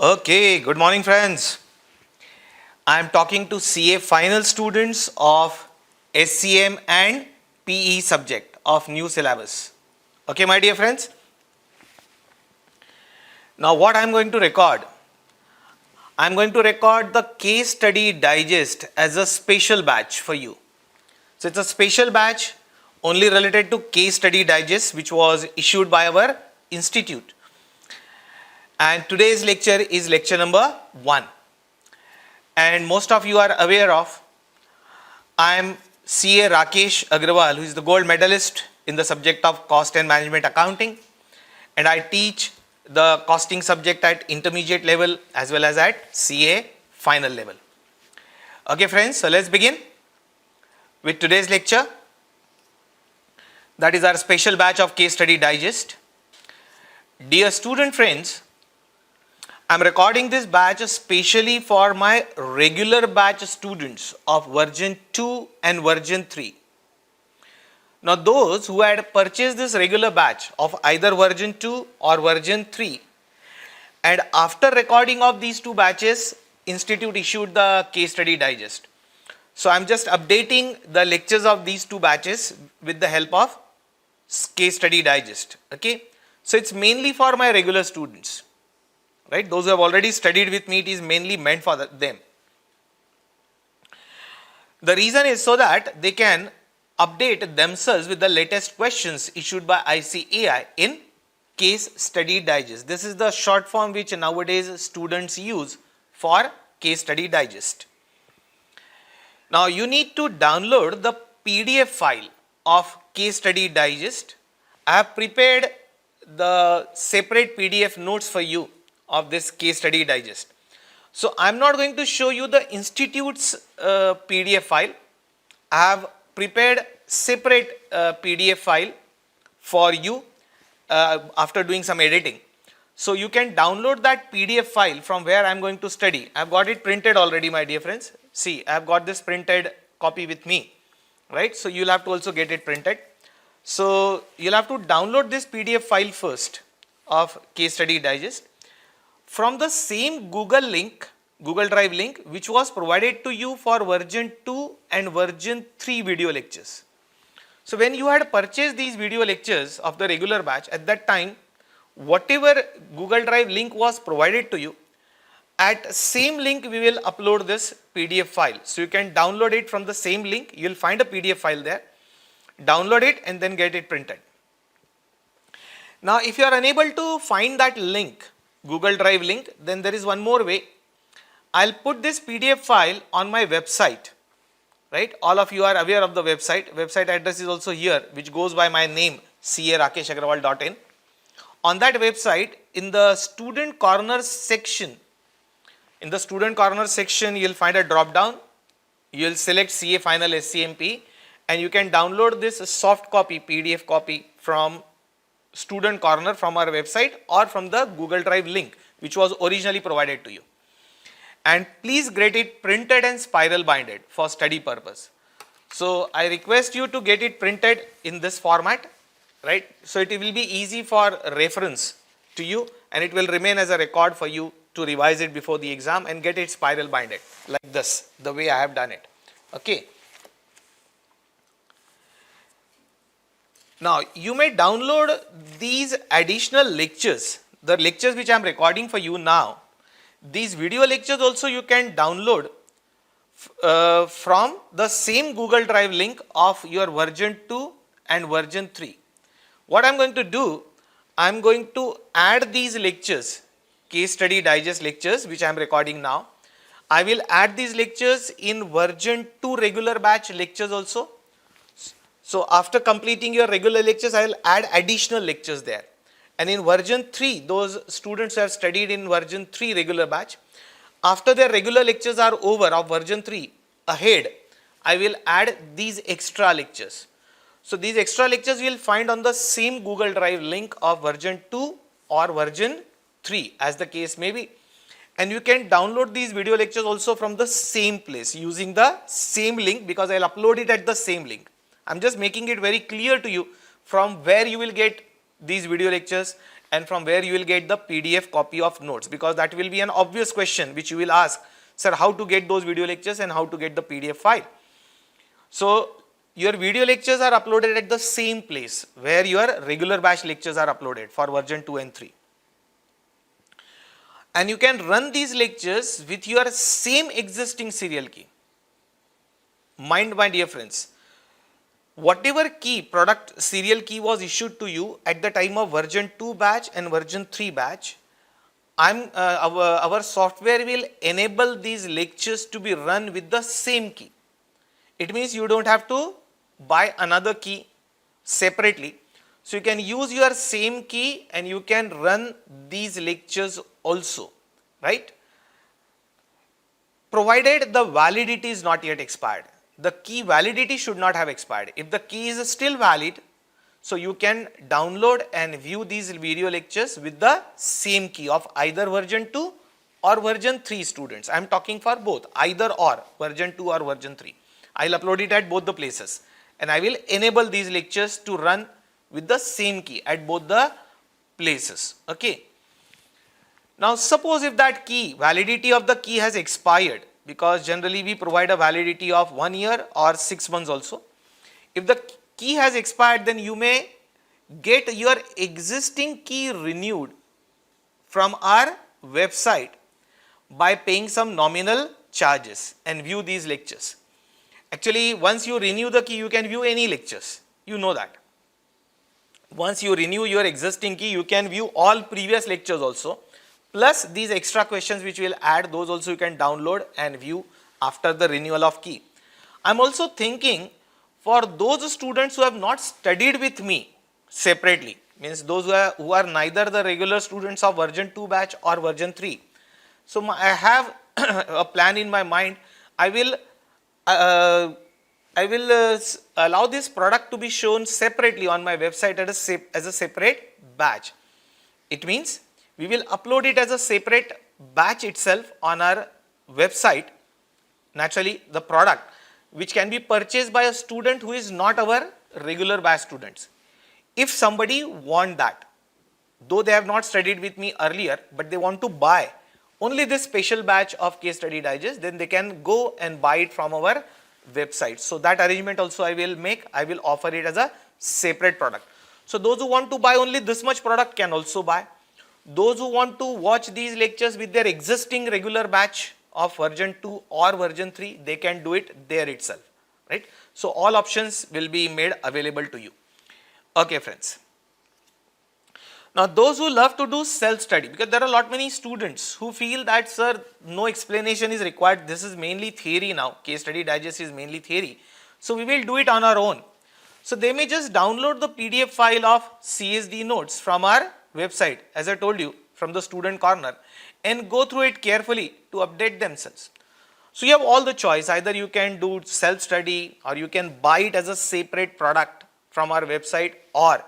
Okay, good morning, friends. I am talking to CA final students of SCM and PE subject of new syllabus. Okay, my dear friends. Now, what I am going to record? I am going to record the case study digest as a special batch for you. So, it's a special batch only related to case study digest, which was issued by our institute. And today's lecture is lecture number 1. And most of you are aware of, I am CA Rakesh Agrawal, who is the gold medalist in the subject of cost and management accounting, and I teach the costing subject at intermediate level as well as at CA final level. Okay, friends, so let's begin with today's lecture. That is our special batch of case study digest. Dear student friends, I am recording this batch especially for my regular batch students of version 2 and version 3. Now, those who had purchased this regular batch of either version 2 or version 3, and after recording of these two batches, Institute issued the case study digest. So, I am just updating the lectures of these two batches with the help of case study digest. Okay. So, it's mainly for my regular students. Right, those who have already studied with me, it is mainly meant for them. The reason is so that they can update themselves with the latest questions issued by ICAI in case study digest. This is the short form which nowadays students use for case study digest. Now you need to download the PDF file of case study digest. I have prepared the separate PDF notes for you of this case study digest. So I am not going to show you the institute's PDF file. I have prepared separate PDF file for you after doing some editing. So you can download that PDF file from where I am going to study. I have got it printed already, my dear friends. See, I have got this printed copy with me, right? So you will have to also get it printed. So you will have to download this PDF file first of case study digest from the same Google Drive link, which was provided to you for version 2 and version 3 video lectures. So when you had purchased these video lectures of the regular batch, at that time, whatever Google Drive link was provided to you, at same link we will upload this PDF file. So you can download it from the same link. You will find a PDF file there. Download it and then get it printed. Now if you are unable to find that link, Google Drive link, then there is one more way. I'll put this PDF file on my website, right? All of you are aware of the website. Website address is also here, which goes by my name, carakeshagrawal.in. On that website, in the student corner section, you'll find a drop down. You'll select CA Final SCMP and you can download this soft copy, PDF copy from student corner from our website or from the Google Drive link which was originally provided to you, and please get it printed and spiral binded for study purpose. So I request you to get it printed in this format, right? So it will be easy for reference to you and it will remain as a record for you to revise it before the exam and get it spiral binded like this, the way I have done it. Okay. Now, you may download these additional lectures, the lectures which I am recording for you now. These video lectures also you can download from the same Google Drive link of your version 2 and version 3. What I am going to do, I am going to add these lectures, case study digest lectures which I am recording now. I will add these lectures in version 2 regular batch lectures also. So after completing your regular lectures, I will add additional lectures there. And in version 3, those students who have studied in version 3 regular batch, after their regular lectures are over of version 3 ahead, I will add these extra lectures. So these extra lectures you will find on the same Google Drive link of version 2 or version 3 as the case may be. And you can download these video lectures also from the same place using the same link, because I will upload it at the same link. I am just making it very clear to you from where you will get these video lectures and from where you will get the PDF copy of notes, because that will be an obvious question which you will ask, sir, how to get those video lectures and how to get the PDF file. So your video lectures are uploaded at the same place where your regular batch lectures are uploaded for version 2 and 3. And you can run these lectures with your same existing serial key. Mind, my dear friends, whatever key, product serial key was issued to you at the time of version 2 batch and version 3 batch, our software will enable these lectures to be run with the same key. It means you don't have to buy another key separately. So you can use your same key and you can run these lectures also, right? Provided the validity is not yet expired. The key validity should not have expired. If the key is still valid, so you can download and view these video lectures with the same key of either version 2 or version 3 students. I am talking for both, either or, version 2 or version 3. I will upload it at both the places and I will enable these lectures to run with the same key at both the places. Okay. Now suppose if that key, validity of the key has expired, because generally we provide a validity of 1 year or 6 months also. If the key has expired, then you may get your existing key renewed from our website by paying some nominal charges and view these lectures. Actually, once you renew the key, you can view any lectures. You know that. Once you renew your existing key, you can view all previous lectures also. Plus these extra questions which will add, those also you can download and view after the renewal of key. I am also thinking for those students who have not studied with me separately, means those who are neither the regular students of version 2 batch or version 3. So I have a plan in my mind. I will allow this product to be shown separately on my website as a separate batch. It means we will upload it as a separate batch itself on our website, naturally the product, which can be purchased by a student who is not our regular batch students. If somebody want that, though they have not studied with me earlier, but they want to buy only this special batch of Case Study Digest, then they can go and buy it from our website. So that arrangement also I will make. I will offer it as a separate product. So those who want to buy only this much product can also buy. Those who want to watch these lectures with their existing regular batch of version 2 or version 3, they can do it there itself, right? So all options will be made available to you. Okay, friends. Now those who love to do self-study, because there are many students who feel that, sir, no explanation is required. This is mainly theory now. Case Study Digest is mainly theory. So we will do it on our own. So they may just download the PDF file of CSD notes from our website, as I told you, from the student corner, and go through it carefully to update themselves. So you have all the choice. Either you can do self-study or you can buy it as a separate product from our website, or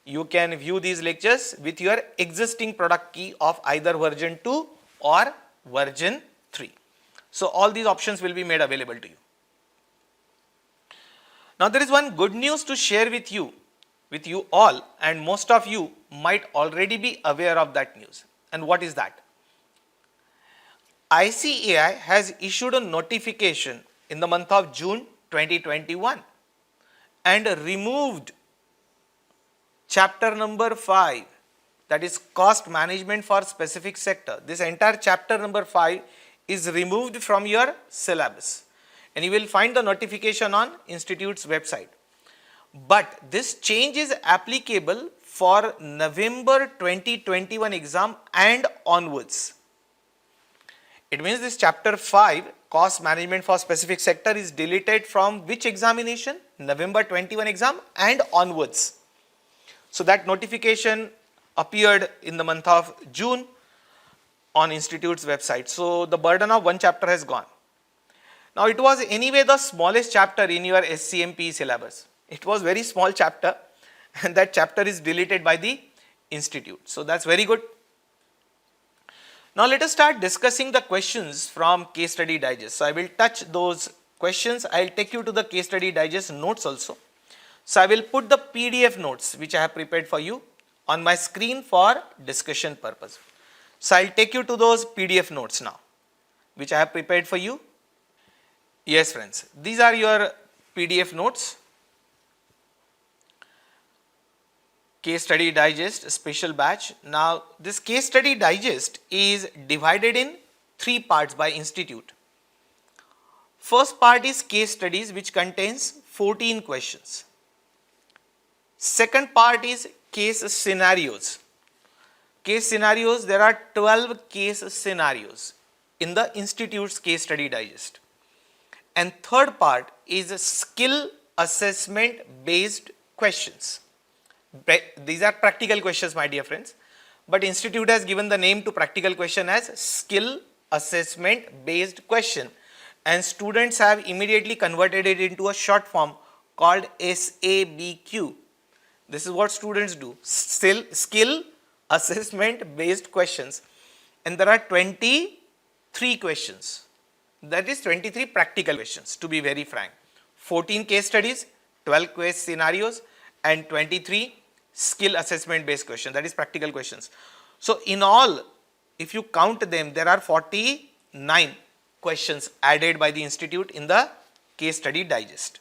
you can view these lectures with your existing product key of either version 2 or version 3. So all these options will be made available to you. Now there is one good news to share with you all, and most of you might already be aware of that news. And what is that? ICAI has issued a notification in the month of June 2021 and removed chapter number 5, that is cost management for specific sector. This entire chapter number 5 is removed from your syllabus, and you will find the notification on institute's website. But this change is applicable for November 2021 exam and onwards. It means this chapter 5, cost management for specific sector, is deleted from which examination? November 21 exam and onwards. So that notification appeared in the month of June on institute's website. So the burden of one chapter has gone. Now it was anyway the smallest chapter in your SCMP syllabus. It was very small chapter, and that chapter is deleted by the institute. So that's very good. Now let us start discussing the questions from Case Study Digest. So I will touch those questions. I will take you to the Case Study Digest notes also. So I will put the PDF notes which I have prepared for you on my screen for discussion purpose. So I'll take you to those PDF notes now, which I have prepared for you. Yes, friends, these are your PDF notes. Case study digest special batch. Now this case study digest is divided in 3 parts by institute. First part is case studies, which contains 14 questions. Second part is case scenarios. Case scenarios, there are 12 case scenarios in the institute's case study digest. And third part is skill assessment based questions. These are practical questions, my dear friends, but institute has given the name to practical question as skill assessment based question, and students have immediately converted it into a short form called SABQ. This is what students do, skill assessment based questions, and there are 23 questions. That is 23 practical questions, to be very frank. 14 case studies, 12 case scenarios, and 23 skill assessment based questions, that is practical questions. So in all, if you count them, there are 49 questions added by the institute in the case study digest.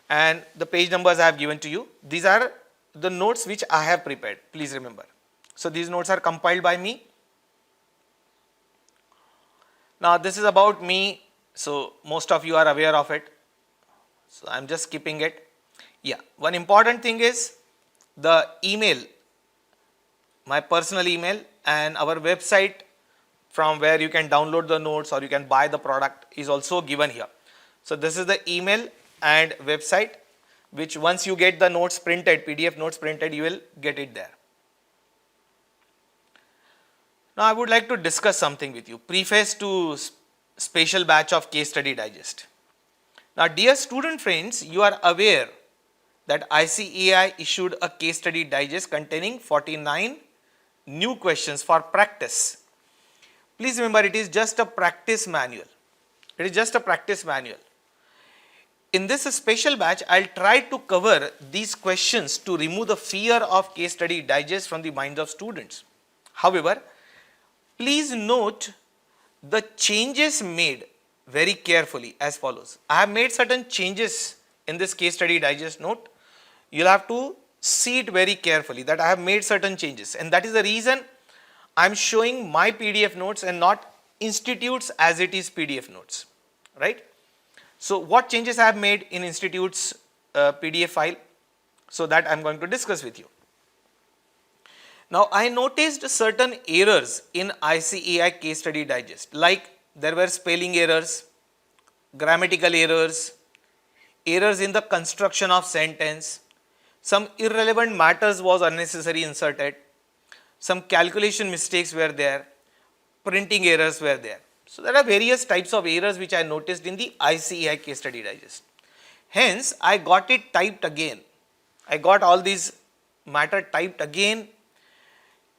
And the page numbers I have given to you. These are the notes which I have prepared, please remember. So these notes are compiled by me. Now this is about me, so most of you are aware of it. So I'm just skipping it. Yeah, one important thing is the email, my personal email, and our website from where you can download the notes or you can buy the product is also given here. So this is the email and website, which once you get the notes printed, PDF notes printed, you will get it there. Now I would like to discuss something with you. Preface to special batch of case study digest. Now dear student friends, you are aware that ICAI issued a case study digest containing 49 new questions for practice. Please remember, it is just a practice manual. It is just a practice manual. In this special batch, I'll try to cover these questions to remove the fear of case study digest from the minds of students. However, please note the changes made very carefully as follows. I have made certain changes in this case study digest note. You'll have to see it very carefully that I have made certain changes, and that is the reason I'm showing my PDF notes and not institutes as it is PDF notes, right? So what changes I have made in institute's PDF file, so that I'm going to discuss with you. Now I noticed certain errors in ICAI case study digest, like there were spelling errors, grammatical errors, errors in the construction of sentence, some irrelevant matters was unnecessarily inserted, some calculation mistakes were there, printing errors were there. So there are various types of errors which I noticed in the ICAI case study digest. Hence, I got it typed again. I got all these matter typed again,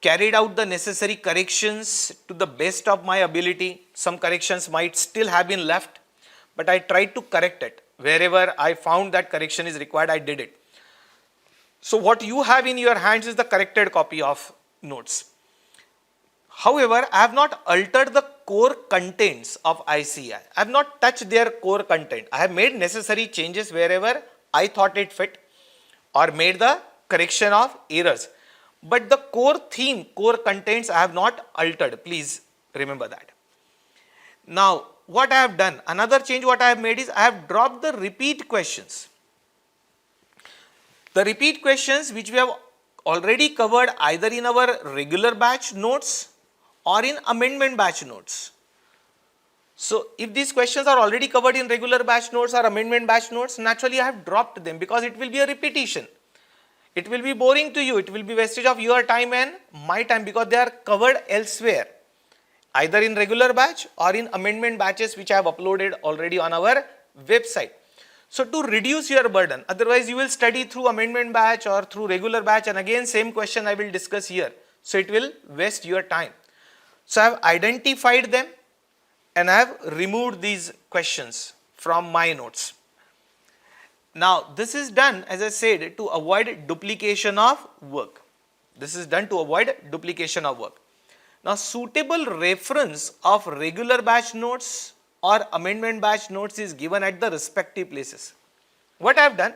carried out the necessary corrections to the best of my ability. Some corrections might still have been left, but I tried to correct it. Wherever I found that correction is required, I did it. So what you have in your hands is the corrected copy of notes. However, I have not altered the core contents of ICAI. I have not touched their core content. I have made necessary changes wherever I thought it fit or made the correction of errors. But the core theme, core contents I have not altered. Please remember that. Now, what I have done, another change what I have made is I have dropped the repeat questions. The repeat questions which we have already covered either in our regular batch notes or in amendment batch notes. So if these questions are already covered in regular batch notes or amendment batch notes, naturally I have dropped them because it will be a repetition. It will be boring to you. It will be wastage of your time and my time because they are covered elsewhere, either in regular batch or in amendment batches which I have uploaded already on our website. So to reduce your burden, otherwise you will study through amendment batch or through regular batch and again same question I will discuss here. So it will waste your time. So I have identified them and I have removed these questions from my notes. Now this is done, as I said, to avoid duplication of work. This is done to avoid duplication of work. Now, suitable reference of regular batch notes or amendment batch notes is given at the respective places. What I have done,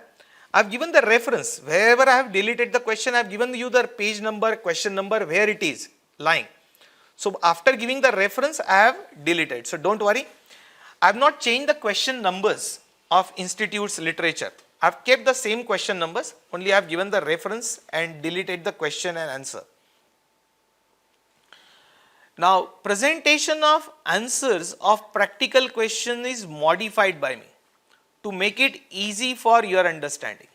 I have given the reference. Wherever I have deleted the question, I have given you the page number, question number, where it is lying. So, after giving the reference, I have deleted. So, don't worry. I have not changed the question numbers of institute's literature. I have kept the same question numbers, only I have given the reference and deleted the question and answer. Now, presentation of answers of practical question is modified by me to make it easy for your understanding.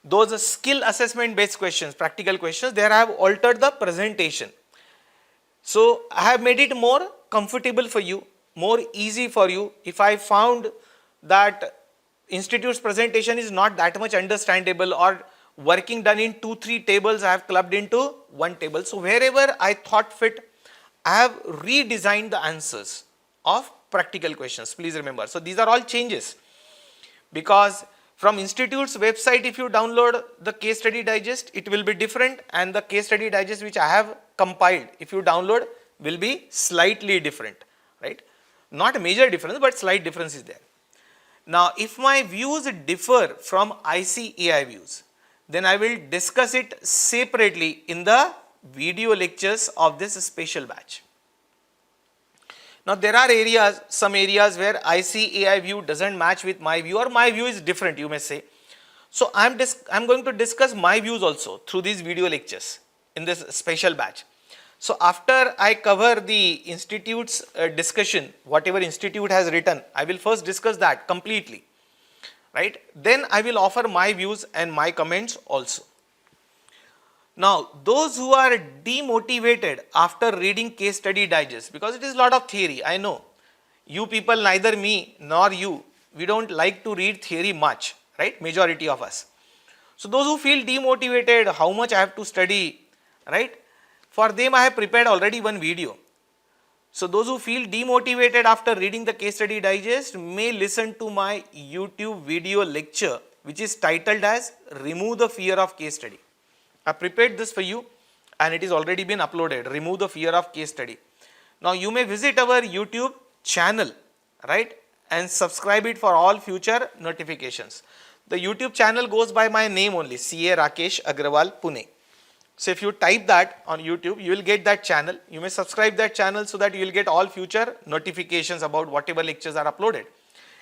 Those skill assessment based questions, practical questions, there I have altered the presentation. So, I have made it more comfortable for you, more easy for you. If I found that institute's presentation is not that much understandable or working done in 2-3 tables, I have clubbed into one table. So, wherever I thought fit, I have redesigned the answers of practical questions. Please remember. So, these are all changes, because from institute's website, if you download the case study digest, it will be different, and the case study digest which I have compiled, if you download, will be slightly different, right? Not a major difference, but slight difference is there. Now, if my views differ from ICAI views, then I will discuss it separately in the video lectures of this special batch. Now, there are areas, some areas where ICAI view doesn't match with my view, or my view is different, you may say. So, I'm going to discuss my views also through these video lectures in this special batch. So, after I cover the institute's discussion, whatever institute has written, I will first discuss that completely, right? Then I will offer my views and my comments also. Now, those who are demotivated after reading case study digest, because it is a lot of theory, I know. You people, neither me nor you, we don't like to read theory much, right? Majority of us. So, those who feel demotivated, how much I have to study, right? For them, I have prepared already one video. So, those who feel demotivated after reading the case study digest may listen to my YouTube video lecture, which is titled as Remove the Fear of Case Study. I prepared this for you and it is already been uploaded. Remove the Fear of Case Study. Now, you may visit our YouTube channel, right, and subscribe it for all future notifications. The YouTube channel goes by my name only, CA Rakesh Agrawal Pune. So, if you type that on YouTube, you will get that channel. You may subscribe that channel so that you will get all future notifications about whatever lectures are uploaded.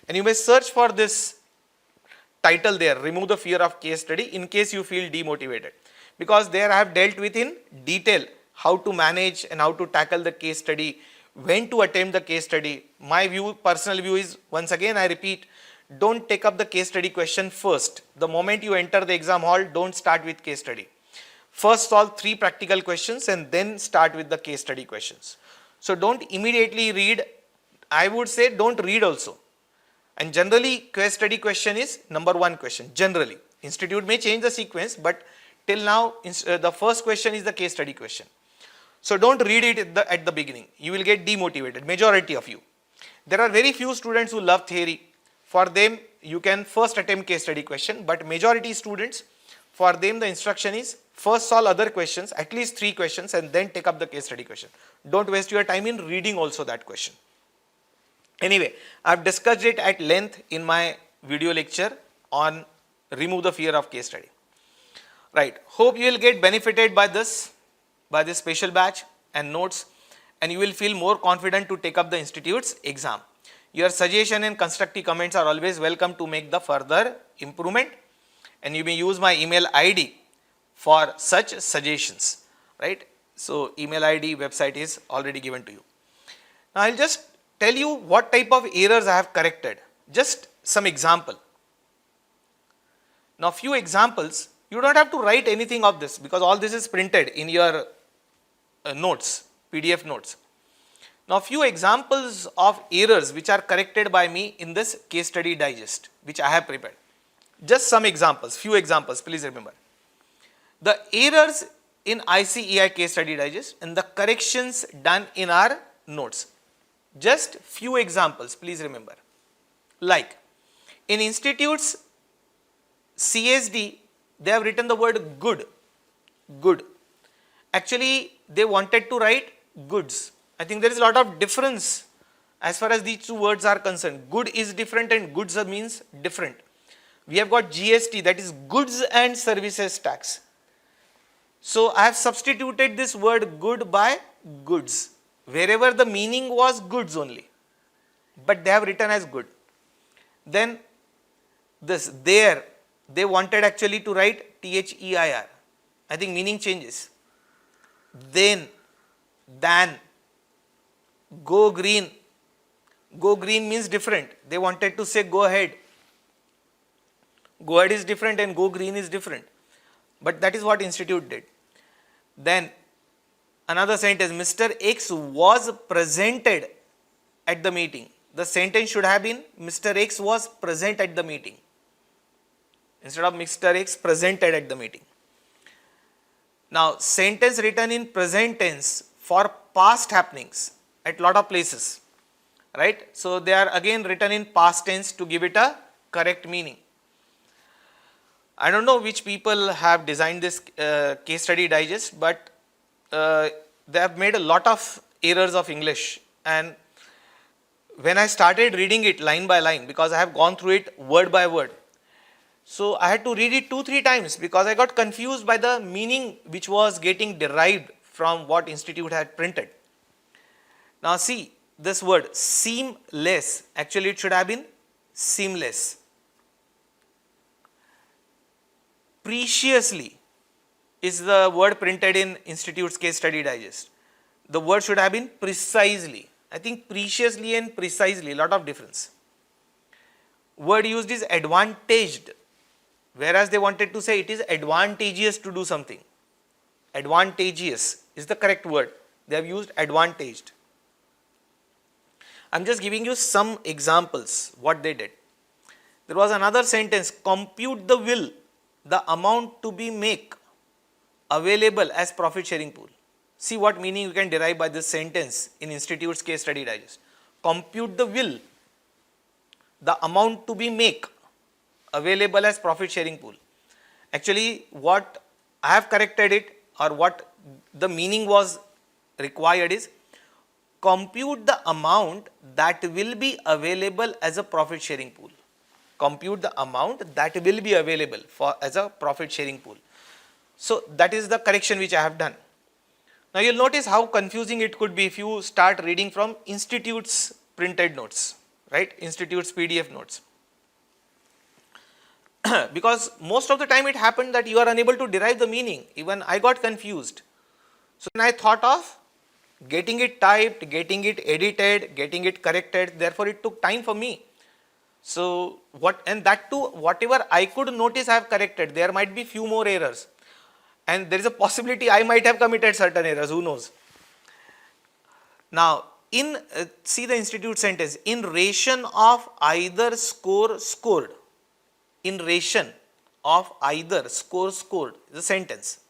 And you may search for this title there, Remove the Fear of Case Study, in case you feel demotivated. Because there I have dealt with in detail how to manage and how to tackle the case study, when to attempt the case study. My view, personal view is, once again I repeat, don't take up the case study question first. The moment you enter the exam hall, don't start with case study. First solve 3 practical questions and then start with the case study questions. So, don't immediately read. I would say don't read also. And generally case study question is number 1 question, generally. Institute may change the sequence, but till now the first question is the case study question. So, don't read it at the beginning. You will get demotivated, majority of you. There are very few students who love theory. For them, you can first attempt case study question, but majority students, for them the instruction is first solve other questions, at least 3 questions, and then take up the case study question. Don't waste your time in reading also that question. Anyway, I have discussed it at length in my video lecture on Remove the Fear of Case Study. Right. Hope you will get benefited by this special batch and notes, and you will feel more confident to take up the institute's exam. Your suggestion and constructive comments are always welcome to make the further improvement, and you may use my email ID for such suggestions, right? So, email ID, website is already given to you. Now, I will just tell you what type of errors I have corrected. Just some example. Now, few examples. You don't have to write anything of this because all this is printed in your notes, PDF notes. Now, few examples of errors which are corrected by me in this case study digest which I have prepared. Just some examples, few examples, please remember. The errors in ICAI case study digest and the corrections done in our notes. Just few examples, please remember. Like in institute's CSD, they have written the word good. good. Actually, they wanted to write goods. I think there is a lot of difference as far as these two words are concerned. Good is different and goods means different. We have got GST, that is goods and services tax. So I have substituted this word good by goods. Wherever the meaning was goods only, but they have written as good. Then this there, they wanted actually to write THEIR. I think meaning changes. Then, than, go green. Go green means different. They wanted to say go ahead. Go ahead is different and go green is different. But that is what institute did. Then another sentence, Mr. X was presented at the meeting. The sentence should have been Mr. X was present at the meeting instead of Mr. X presented at the meeting. Now, sentence written in present tense for past happenings at lot of places, right? So, they are again written in past tense to give it a correct meaning. I don't know which people have designed this case study digest, but they have made a lot of errors of English. And when I started reading it line by line, because I have gone through it word by word, so I had to read it 2-3 times because I got confused by the meaning which was getting derived from what institute had printed. Now see this word seamless, actually it should have been seamless. Preciously is the word printed in institute's case study digest. The word should have been precisely. I think preciously and precisely, lot of difference. Word used is advantaged, whereas they wanted to say it is advantageous to do something. Advantageous is the correct word. They have used advantaged. I am just giving you some examples what they did. There was another sentence, compute the will, the amount to be make available as profit sharing pool. See what meaning you can derive by this sentence in institute's case study digest. Compute the will, the amount to be make available as profit sharing pool. Actually, what I have corrected it, or what the meaning was required is compute the amount that will be available as a profit sharing pool. Compute the amount that will be available for as a profit sharing pool. So that is the correction which I have done. Now you will notice how confusing it could be if you start reading from institute's printed notes, right? Institute's PDF notes. Because most of the time it happened that you are unable to derive the meaning. Even I got confused. So then I thought of getting it typed, getting it edited, getting it corrected. Therefore it took time for me. So and that too, whatever I could notice I have corrected. There might be few more errors. And there is a possibility I might have committed certain errors, who knows. Now, see the institute sentence, in ration of either score scored. In ration of either score scored, the sentence.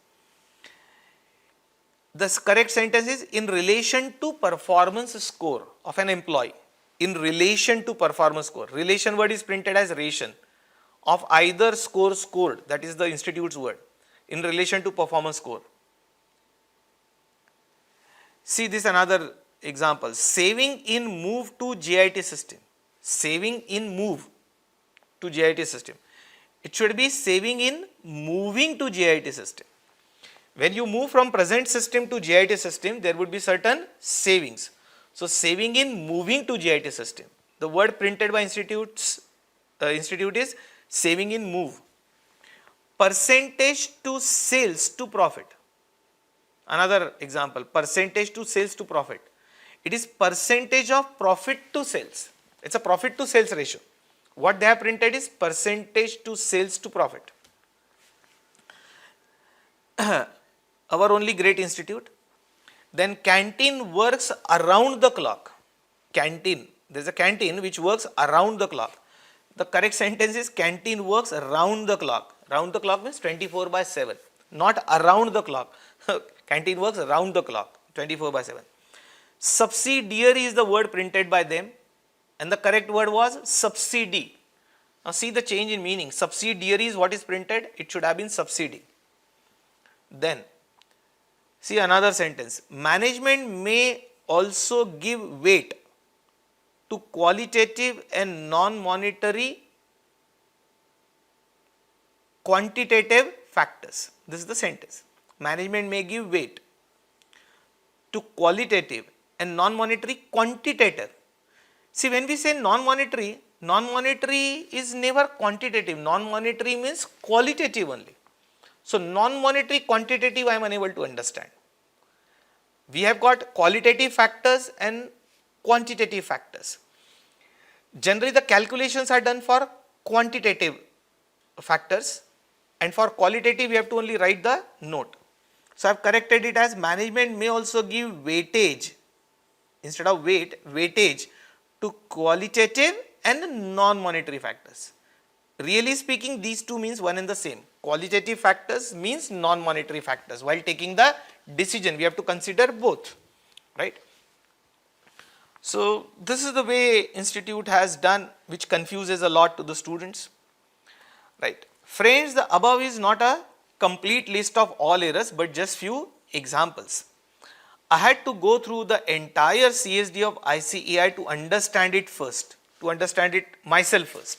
The correct sentence is in relation to performance score of an employee. In relation to performance score. Relation word is printed as ration of either score scored, that is the institute's word. In relation to performance score. See this another example, saving in move to JIT system. Saving in move to JIT system. It should be saving in moving to JIT system. When you move from present system to JIT system, there would be certain savings. So saving in moving to JIT system. The word printed by institute is saving in move. Percentage to sales to profit. Another example, percentage to sales to profit. It is percentage of profit to sales. It's a profit to sales ratio. What they have printed is percentage to sales to profit. Our only great institute. Then canteen works around the clock. Canteen. There is a canteen which works around the clock. The correct sentence is canteen works around the clock. Round the clock means 24/7, not around the clock. Canteen works around the clock, 24/7. Subsidiary is the word printed by them, and the correct word was subsidy. Now see the change in meaning. Subsidiary is what is printed, it should have been subsidy. Then, see another sentence. Management may also give weight to qualitative and non-monetary quantitative factors. This is the sentence. Management may give weight to qualitative and non-monetary quantitative. See, when we say non-monetary, non-monetary is never quantitative. Non-monetary means qualitative only. So, non-monetary quantitative I am unable to understand. We have got qualitative factors and quantitative factors. Generally, the calculations are done for quantitative factors, and for qualitative we have to only write the note. So, I have corrected it as management may also give weightage, instead of weight, weightage to qualitative and non-monetary factors. Really speaking, these two means one and the same. Qualitative factors means non-monetary factors. While taking the decision, we have to consider both, right? So, this is the way institute has done, which confuses a lot to the students, right? Friends, the above is not a complete list of all errors, but just few examples. I had to go through the entire CSD of ICAI to understand it first, to understand it myself first.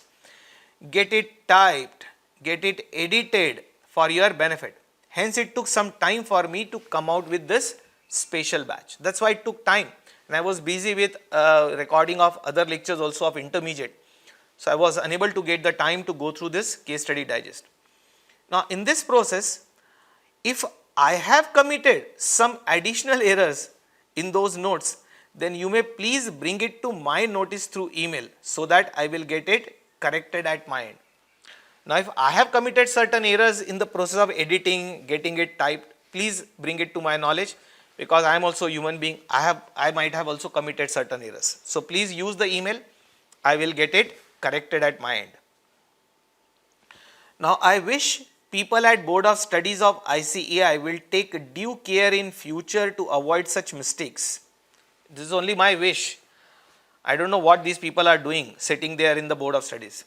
Get it typed, get it edited for your benefit. Hence, it took some time for me to come out with this special batch. That's why it took time. And I was busy with recording of other lectures also of intermediate. So, I was unable to get the time to go through this case study digest. Now, in this process, if I have committed some additional errors in those notes, then you may please bring it to my notice through email so that I will get it corrected at my end. Now, if I have committed certain errors in the process of editing, getting it typed, please bring it to my knowledge, because I am also a human being. I might have also committed certain errors. So, please use the email. I will get it corrected at my end. Now, I wish people at Board of Studies of ICAI will take due care in future to avoid such mistakes. This is only my wish. I don't know what these people are doing sitting there in the Board of Studies.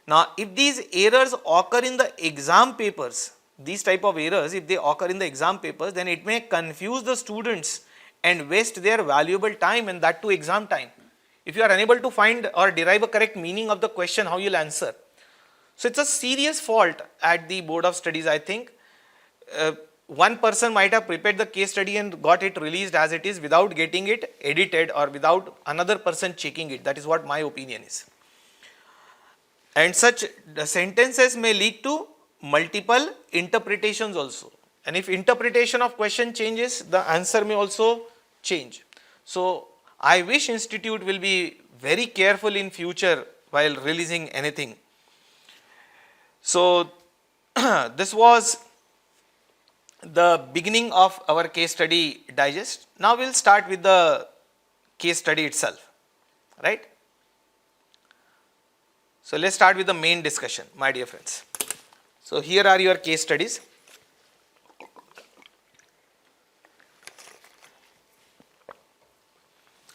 Now, if these errors occur in the exam papers, these type of errors, if they occur in the exam papers, then it may confuse the students and waste their valuable time, and that too exam time. If you are unable to find or derive a correct meaning of the question, how you will answer? So, it's a serious fault at the Board of Studies, I think. One person might have prepared the case study and got it released as it is without getting it edited or without another person checking it. That is what my opinion is. And such sentences may lead to multiple interpretations also. And if interpretation of question changes, the answer may also change. So, I wish institute will be very careful in future while releasing anything. So, this was the beginning of our case study digest. Now, we will start with the case study itself, right? So, let us start with the main discussion, my dear friends. So, here are your case studies.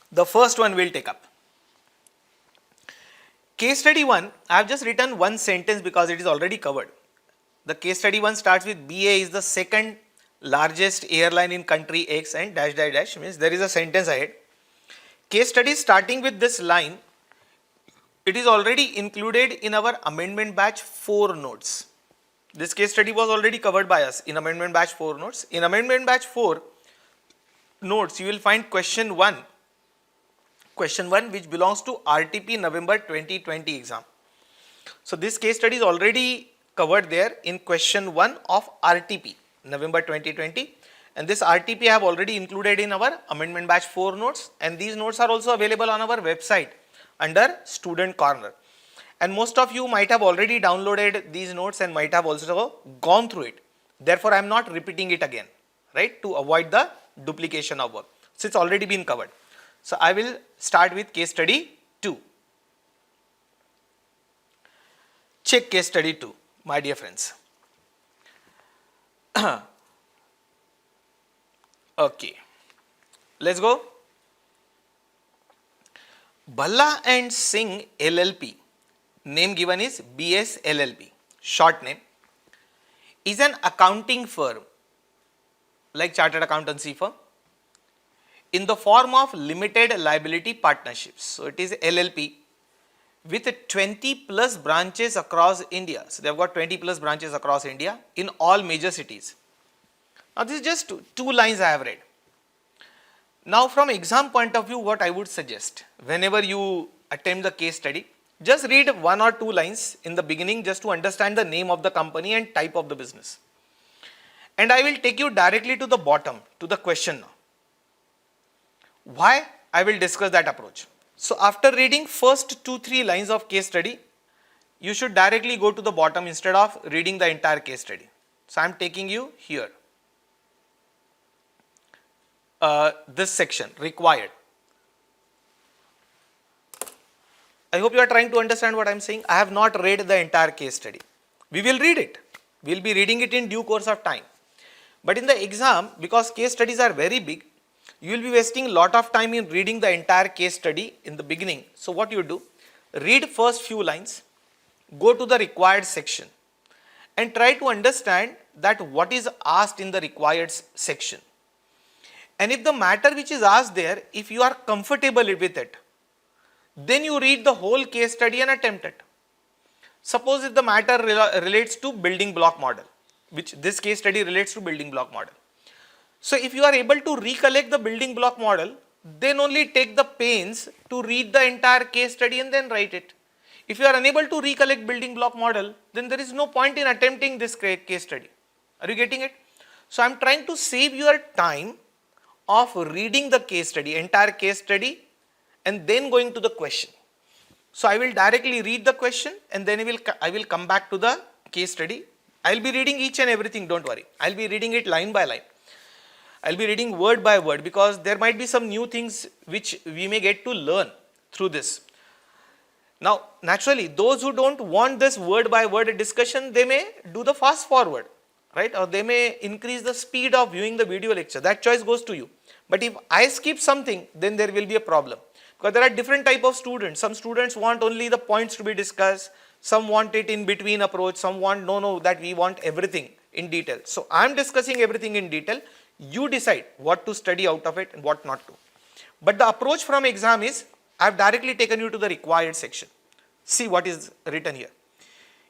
The first one we will take up. Case study 1, I have just written one sentence because it is already covered. The case study 1 starts with BA is the second largest airline in country X and dash dash dash, means there is a sentence ahead. Case study starting with this line, it is already included in our amendment batch 4 notes. This case study was already covered by us in amendment batch 4 notes. In amendment batch 4 notes, you will find question 1 which belongs to RTP November 2020 exam. So, this case study is already covered there in question 1 of RTP November 2020, and this RTP I have already included in our amendment batch 4 notes, and these notes are also available on our website under Student Corner. And most of you might have already downloaded these notes and might have also gone through it. Therefore, I am not repeating it again, right, to avoid the duplication of work. So, it's already been covered. So, I will start with case study 2. Check case study 2, my dear friends. Okay, let's go. Bhalla and Singh LLP, name given is BS LLP, short name, is an accounting firm like chartered accountancy firm, in the form of limited liability partnerships. So it is LLP with 20 plus branches across India. So they have got 20 plus branches across India in all major cities. Now this is just two lines I have read. Now from exam point of view, what I would suggest, whenever you attempt the case study, just read one or two lines in the beginning just to understand the name of the company and type of the business. And I will take you directly to the bottom, to the question now. Why? I will discuss that approach. So after reading first 2-3 lines of case study, you should directly go to the bottom instead of reading the entire case study. So I am taking you here. This section, required. I hope you are trying to understand what I am saying. I have not read the entire case study. We will read it. We will be reading it in due course of time. But in the exam, because case studies are very big, you will be wasting a lot of time in reading the entire case study in the beginning. So what you do, read first few lines, go to the required section and try to understand that what is asked in the required section. And if the matter which is asked there, if you are comfortable with it, then you read the whole case study and attempt it. Suppose if the matter relates to building block model, which this case study relates to building block model. So if you are able to recollect the building block model, then only take the pains to read the entire case study and then write it. If you are unable to recollect building block model, then there is no point in attempting this case study. Are you getting it? So I am trying to save your time of reading the case study, entire case study, and then going to the question. So I will directly read the question and then I will come back to the case study. I will be reading each and everything, don't worry. I will be reading it line by line. I will be reading word by word because there might be some new things which we may get to learn through this. Now, naturally, those who don't want this word by word discussion, they may do the fast forward, right? Or they may increase the speed of viewing the video lecture. That choice goes to you. But if I skip something, then there will be a problem. Because there are different type of students. Some students want only the points to be discussed. Some want it in between approach. Some want, no, that we want everything in detail. So I am discussing everything in detail. You decide what to study out of it and what not to. But the approach from exam is, I have directly taken you to the required section. See what is written here.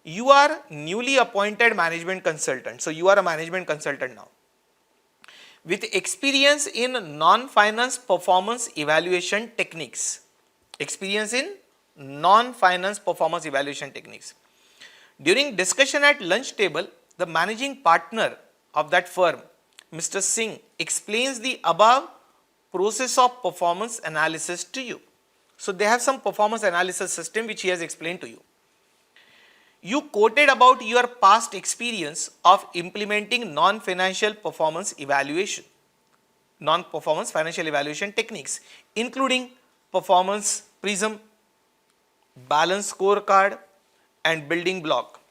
You are newly appointed management consultant. So you are a management consultant now, with experience in non-finance performance evaluation techniques. Experience in non-finance performance evaluation techniques. During discussion at lunch table, the managing partner of that firm, Mr. Singh, explains the above process of performance analysis to you. So they have some performance analysis system which he has explained to you. You quoted about your past experience of implementing non-financial performance evaluation, non-performance financial evaluation techniques, including performance prism, balance scorecard, and building block.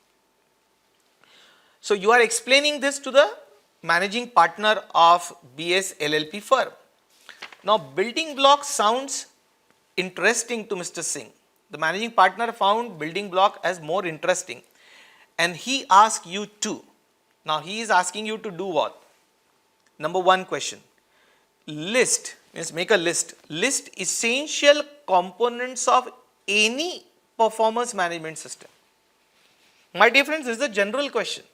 So you are explaining this to the managing partner of BS LLP firm. Now building block sounds interesting to Mr. Singh. The managing partner found building block as more interesting and he asked you to. Now he is asking you to do what? Number one question. List, means make a list. List essential components of any performance management system. My dear friends, this is a general question.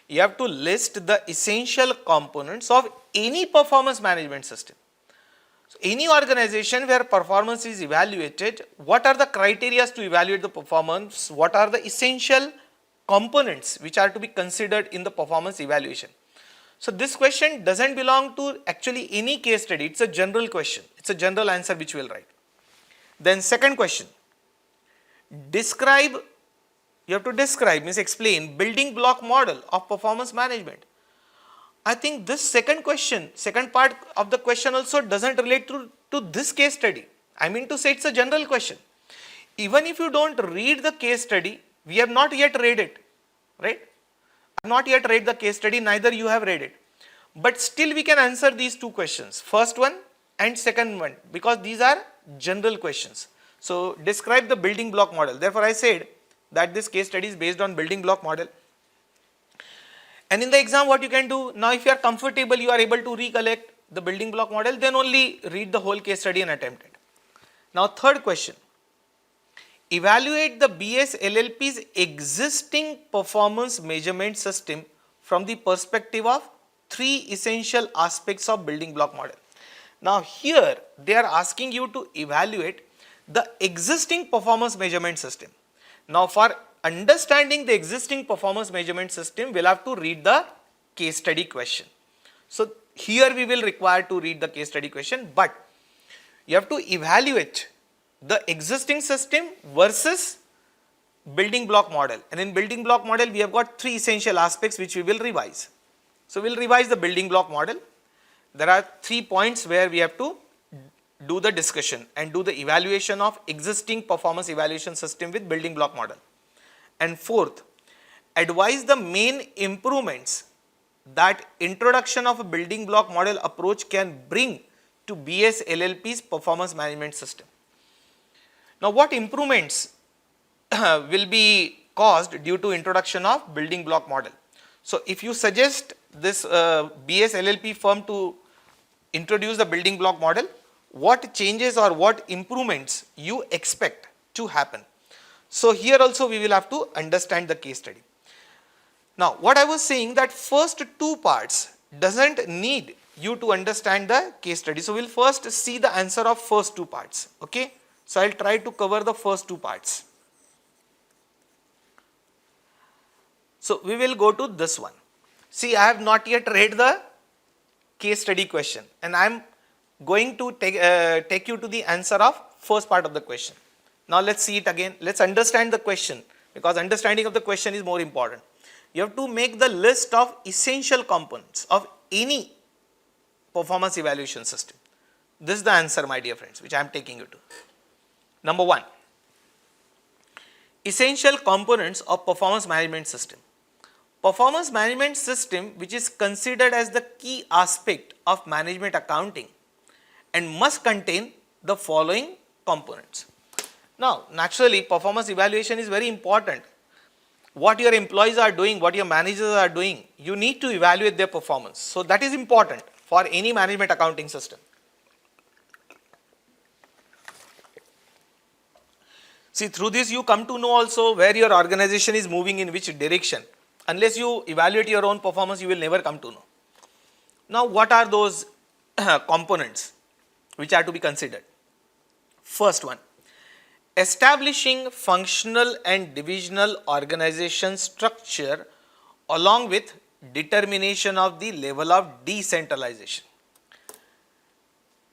You have to list the essential components of any performance management system. So any organization where performance is evaluated, what are the criteria to evaluate the performance? What are the essential components which are to be considered in the performance evaluation? So this question doesn't belong to actually any case study. It's a general question. It's a general answer which we'll write. Then second question. Describe, you have to describe, means explain building block model of performance management. I think this second question, second part of the question also doesn't relate to this case study. I mean to say it's a general question. Even if you don't read the case study, we have not yet read it, right? I have not yet read the case study, neither you have read it. But still we can answer these two questions, first one and second one, because these are general questions. So describe the building block model. Therefore I said that this case study is based on building block model. And in the exam, what you can do, now if you are comfortable, you are able to recollect the building block model, then only read the whole case study and attempt it. Now third question, evaluate the BS LLP's existing performance measurement system from the perspective of three essential aspects of building block model. Now here they are asking you to evaluate the existing performance measurement system. Now for understanding the existing performance measurement system, we'll have to read the case study question. So here we will require to read the case study question, but you have to evaluate the existing system versus building block model. And in building block model, we have got three essential aspects which we will revise. So we'll revise the building block model. There are 3 points where we have to do the discussion and do the evaluation of existing performance evaluation system with building block model. And fourth, advise the main improvements that introduction of a building block model approach can bring to BS LLP's performance management system. Now what improvements will be caused due to introduction of building block model? So if you suggest this BS LLP firm to introduce the building block model, what changes or what improvements you expect to happen? So here also we will have to understand the case study. Now what I was saying, that first two parts doesn't need you to understand the case study. So we'll first see the answer of first two parts. Okay. So I'll try to cover the first two parts. So we will go to this one. See, I have not yet read the case study question and I am going to take you to the answer of first part of the question. Now let's see it again. Let's understand the question, because understanding of the question is more important. You have to make the list of essential components of any performance evaluation system. This is the answer, my dear friends, which I am taking you to. Number one, essential components of performance management system. Performance management system, which is considered as the key aspect of management accounting and must contain the following components. Now, naturally, performance evaluation is very important. What your employees are doing, what your managers are doing, you need to evaluate their performance. So that is important for any management accounting system. See, through this you come to know also where your organization is moving in which direction. Unless you evaluate your own performance, you will never come to know. Now, what are those components which are to be considered? First one, establishing functional and divisional organization structure along with determination of the level of decentralization.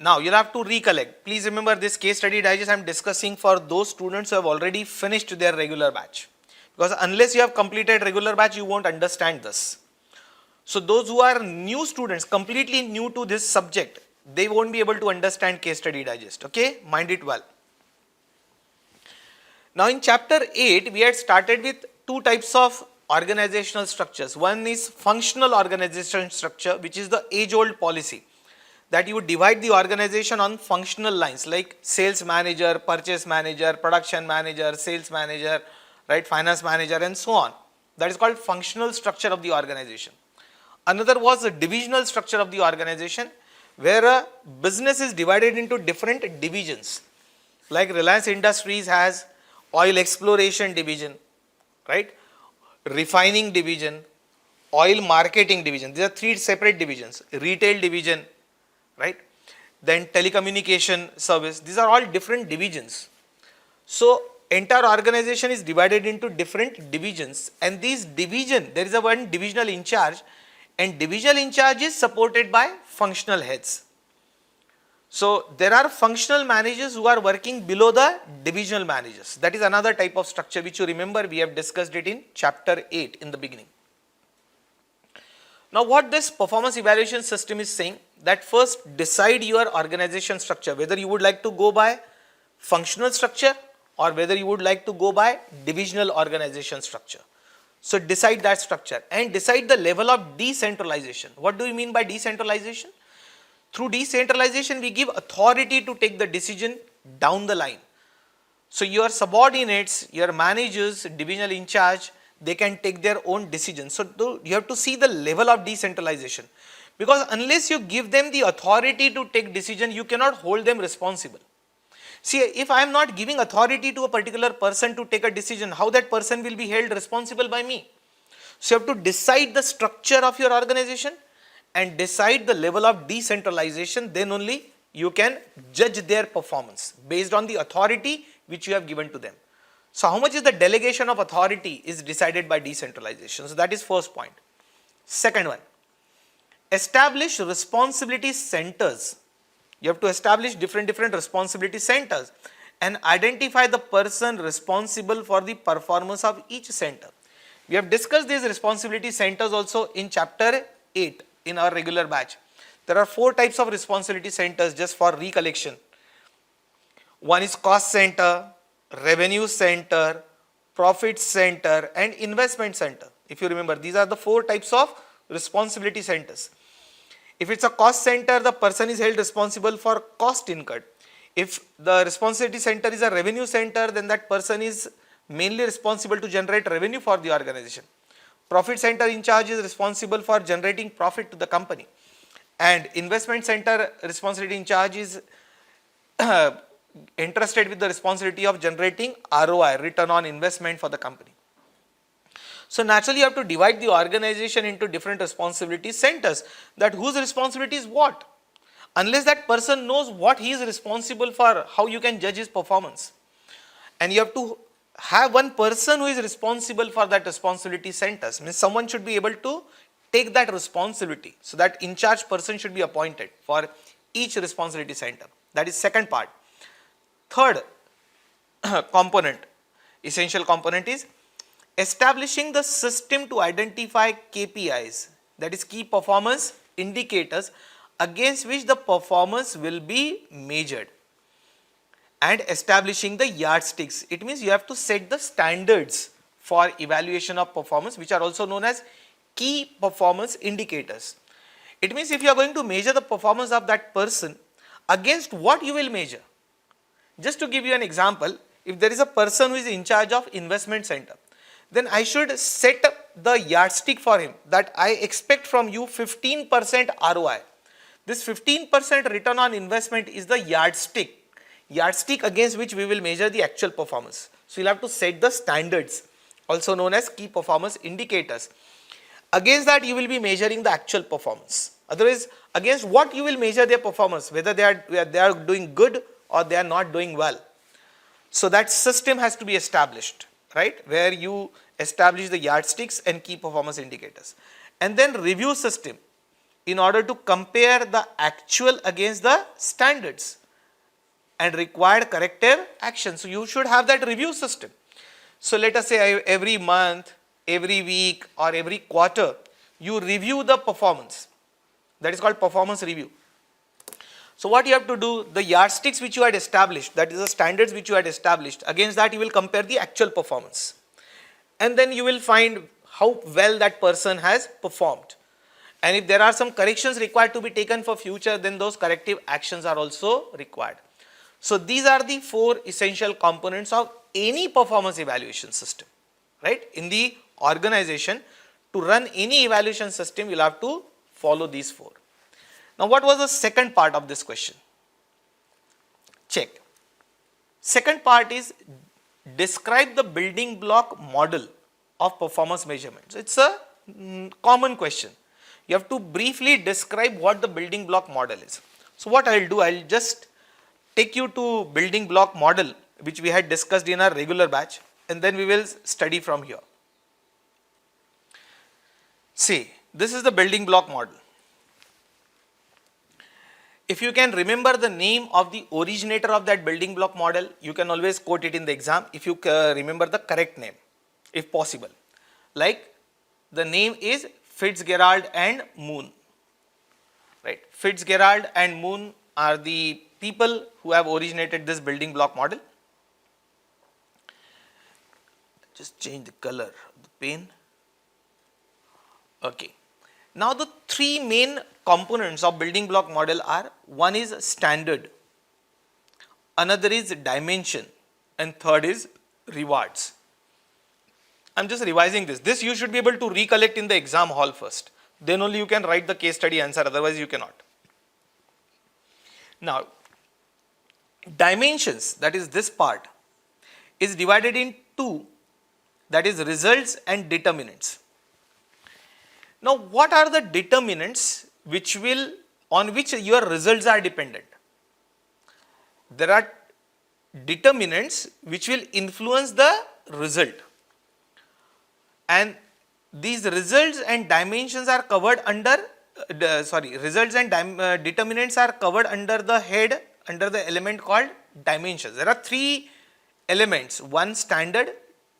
Now, you'll have to recollect. Please remember, this case study digest I am discussing for those students who have already finished their regular batch. Because unless you have completed regular batch, you won't understand this. So those who are new students, completely new to this subject, they won't be able to understand case study digest. Okay, mind it well. Now in chapter 8, we had started with two types of organizational structures. One is functional organization structure, which is the age-old policy that you divide the organization on functional lines like sales manager, purchase manager, production manager, sales manager, right, finance manager and so on. That is called functional structure of the organization. Another was the divisional structure of the organization, where a business is divided into different divisions. Like Reliance Industries has oil exploration division, right, refining division, oil marketing division. These are three separate divisions. Retail division, right, then telecommunication service. These are all different divisions. So entire organization is divided into different divisions, and these division, there is a one divisional in charge, and divisional in charge is supported by functional heads. So there are functional managers who are working below the divisional managers. That is another type of structure which you remember we have discussed it in chapter 8 in the beginning. Now what this performance evaluation system is saying, that first decide your organization structure, whether you would like to go by functional structure or whether you would like to go by divisional organization structure. So decide that structure and decide the level of decentralization. What do you mean by decentralization? Through decentralization, we give authority to take the decision down the line. So your subordinates, your managers, divisional in charge, they can take their own decisions. So you have to see the level of decentralization, because unless you give them the authority to take decision, you cannot hold them responsible. See, if I am not giving authority to a particular person to take a decision, how that person will be held responsible by me? So you have to decide the structure of your organization and decide the level of decentralization, then only you can judge their performance based on the authority which you have given to them. So how much is the delegation of authority is decided by decentralization. So that is first point. Second one, establish responsibility centers. You have to establish different responsibility centers and identify the person responsible for the performance of each center. We have discussed these responsibility centers also in chapter 8 in our regular batch. There are 4 types of responsibility centers, just for recollection. One is cost center, revenue center, profit center, and investment center. If you remember, these are the 4 types of responsibility centers. If it's a cost center, the person is held responsible for cost incurred. If the responsibility center is a revenue center, then that person is mainly responsible to generate revenue for the organization. Profit center in charge is responsible for generating profit to the company. And investment center responsibility in charge is entrusted with the responsibility of generating ROI, return on investment, for the company. So naturally you have to divide the organization into different responsibility centers, that whose responsibility is what. Unless that person knows what he is responsible for, how you can judge his performance. And you have to have one person who is responsible for that responsibility centers. Means someone should be able to take that responsibility. So that in charge person should be appointed for each responsibility center. That is second part. Third component, essential component, is establishing the system to identify KPIs, that is key performance indicators, against which the performance will be measured, and establishing the yardsticks. It means you have to set the standards for evaluation of performance, which are also known as key performance indicators. It means if you are going to measure the performance of that person, against what you will measure. Just to give you an example, if there is a person who is in charge of investment center, then I should set up the yardstick for him, that I expect from you 15% ROI. This 15% return on investment is the yardstick against which we will measure the actual performance. So you'll have to set the standards, also known as key performance indicators. Against that you will be measuring the actual performance. Otherwise, against what you will measure their performance, whether they are doing good or they are not doing well. So that system has to be established, right, where you establish the yardsticks and key performance indicators. And then review system, in order to compare the actual against the standards and required corrective action. So you should have that review system. So let us say every month, every week, or every quarter, you review the performance. That is called performance review. So what you have to do, the yardsticks which you had established, that is the standards which you had established, against that you will compare the actual performance. And then you will find how well that person has performed. And if there are some corrections required to be taken for future, then those corrective actions are also required. So these are the 4 essential components of any performance evaluation system, right? In the organization, to run any evaluation system, you'll have to follow these 4. Now, what was the second part of this question? Check. Second part is describe the building block model of performance measurements. It's a common question. You have to briefly describe what the building block model is. So what I'll do, I'll just take you to building block model, which we had discussed in our regular batch, and then we will study from here. See, this is the building block model. If you can remember the name of the originator of that building block model, you can always quote it in the exam if you remember the correct name, if possible. Like the name is Fitzgerald and Moon, right? Fitzgerald and Moon are the people who have originated this building block model. Just change the color of the pen. Okay. Now the 3 main components of building block model are, one is standard, another is dimension, and third is rewards. I'm just revising this. This you should be able to recollect in the exam hall first. Then only you can write the case study answer, otherwise you cannot. Now, dimensions, that is this part, is divided in two, that is results and determinants. Now, what are the determinants on which your results are dependent? There are determinants which will influence the result, and these results and dimensions are covered under determinants are covered under the element called dimensions. There are three elements: one standard,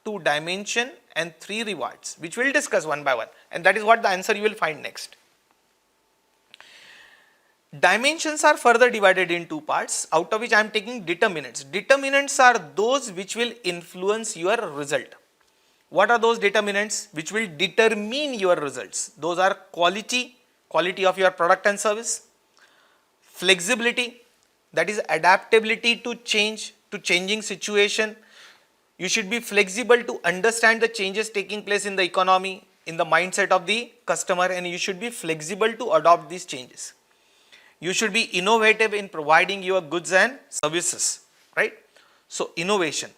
two dimension, and three rewards, which we'll discuss one by one, and that is what the answer you will find next. Dimensions are further divided in two parts, out of which I am taking determinants. Determinants are those which will influence your result. What are those determinants which will determine your results? Those are quality of your product and service; flexibility, that is adaptability to changing situation. You should be flexible to understand the changes taking place in the economy, in the mindset of the customer, and you should be flexible to adopt these changes. You should be innovative in providing your goods and services, right? So innovation,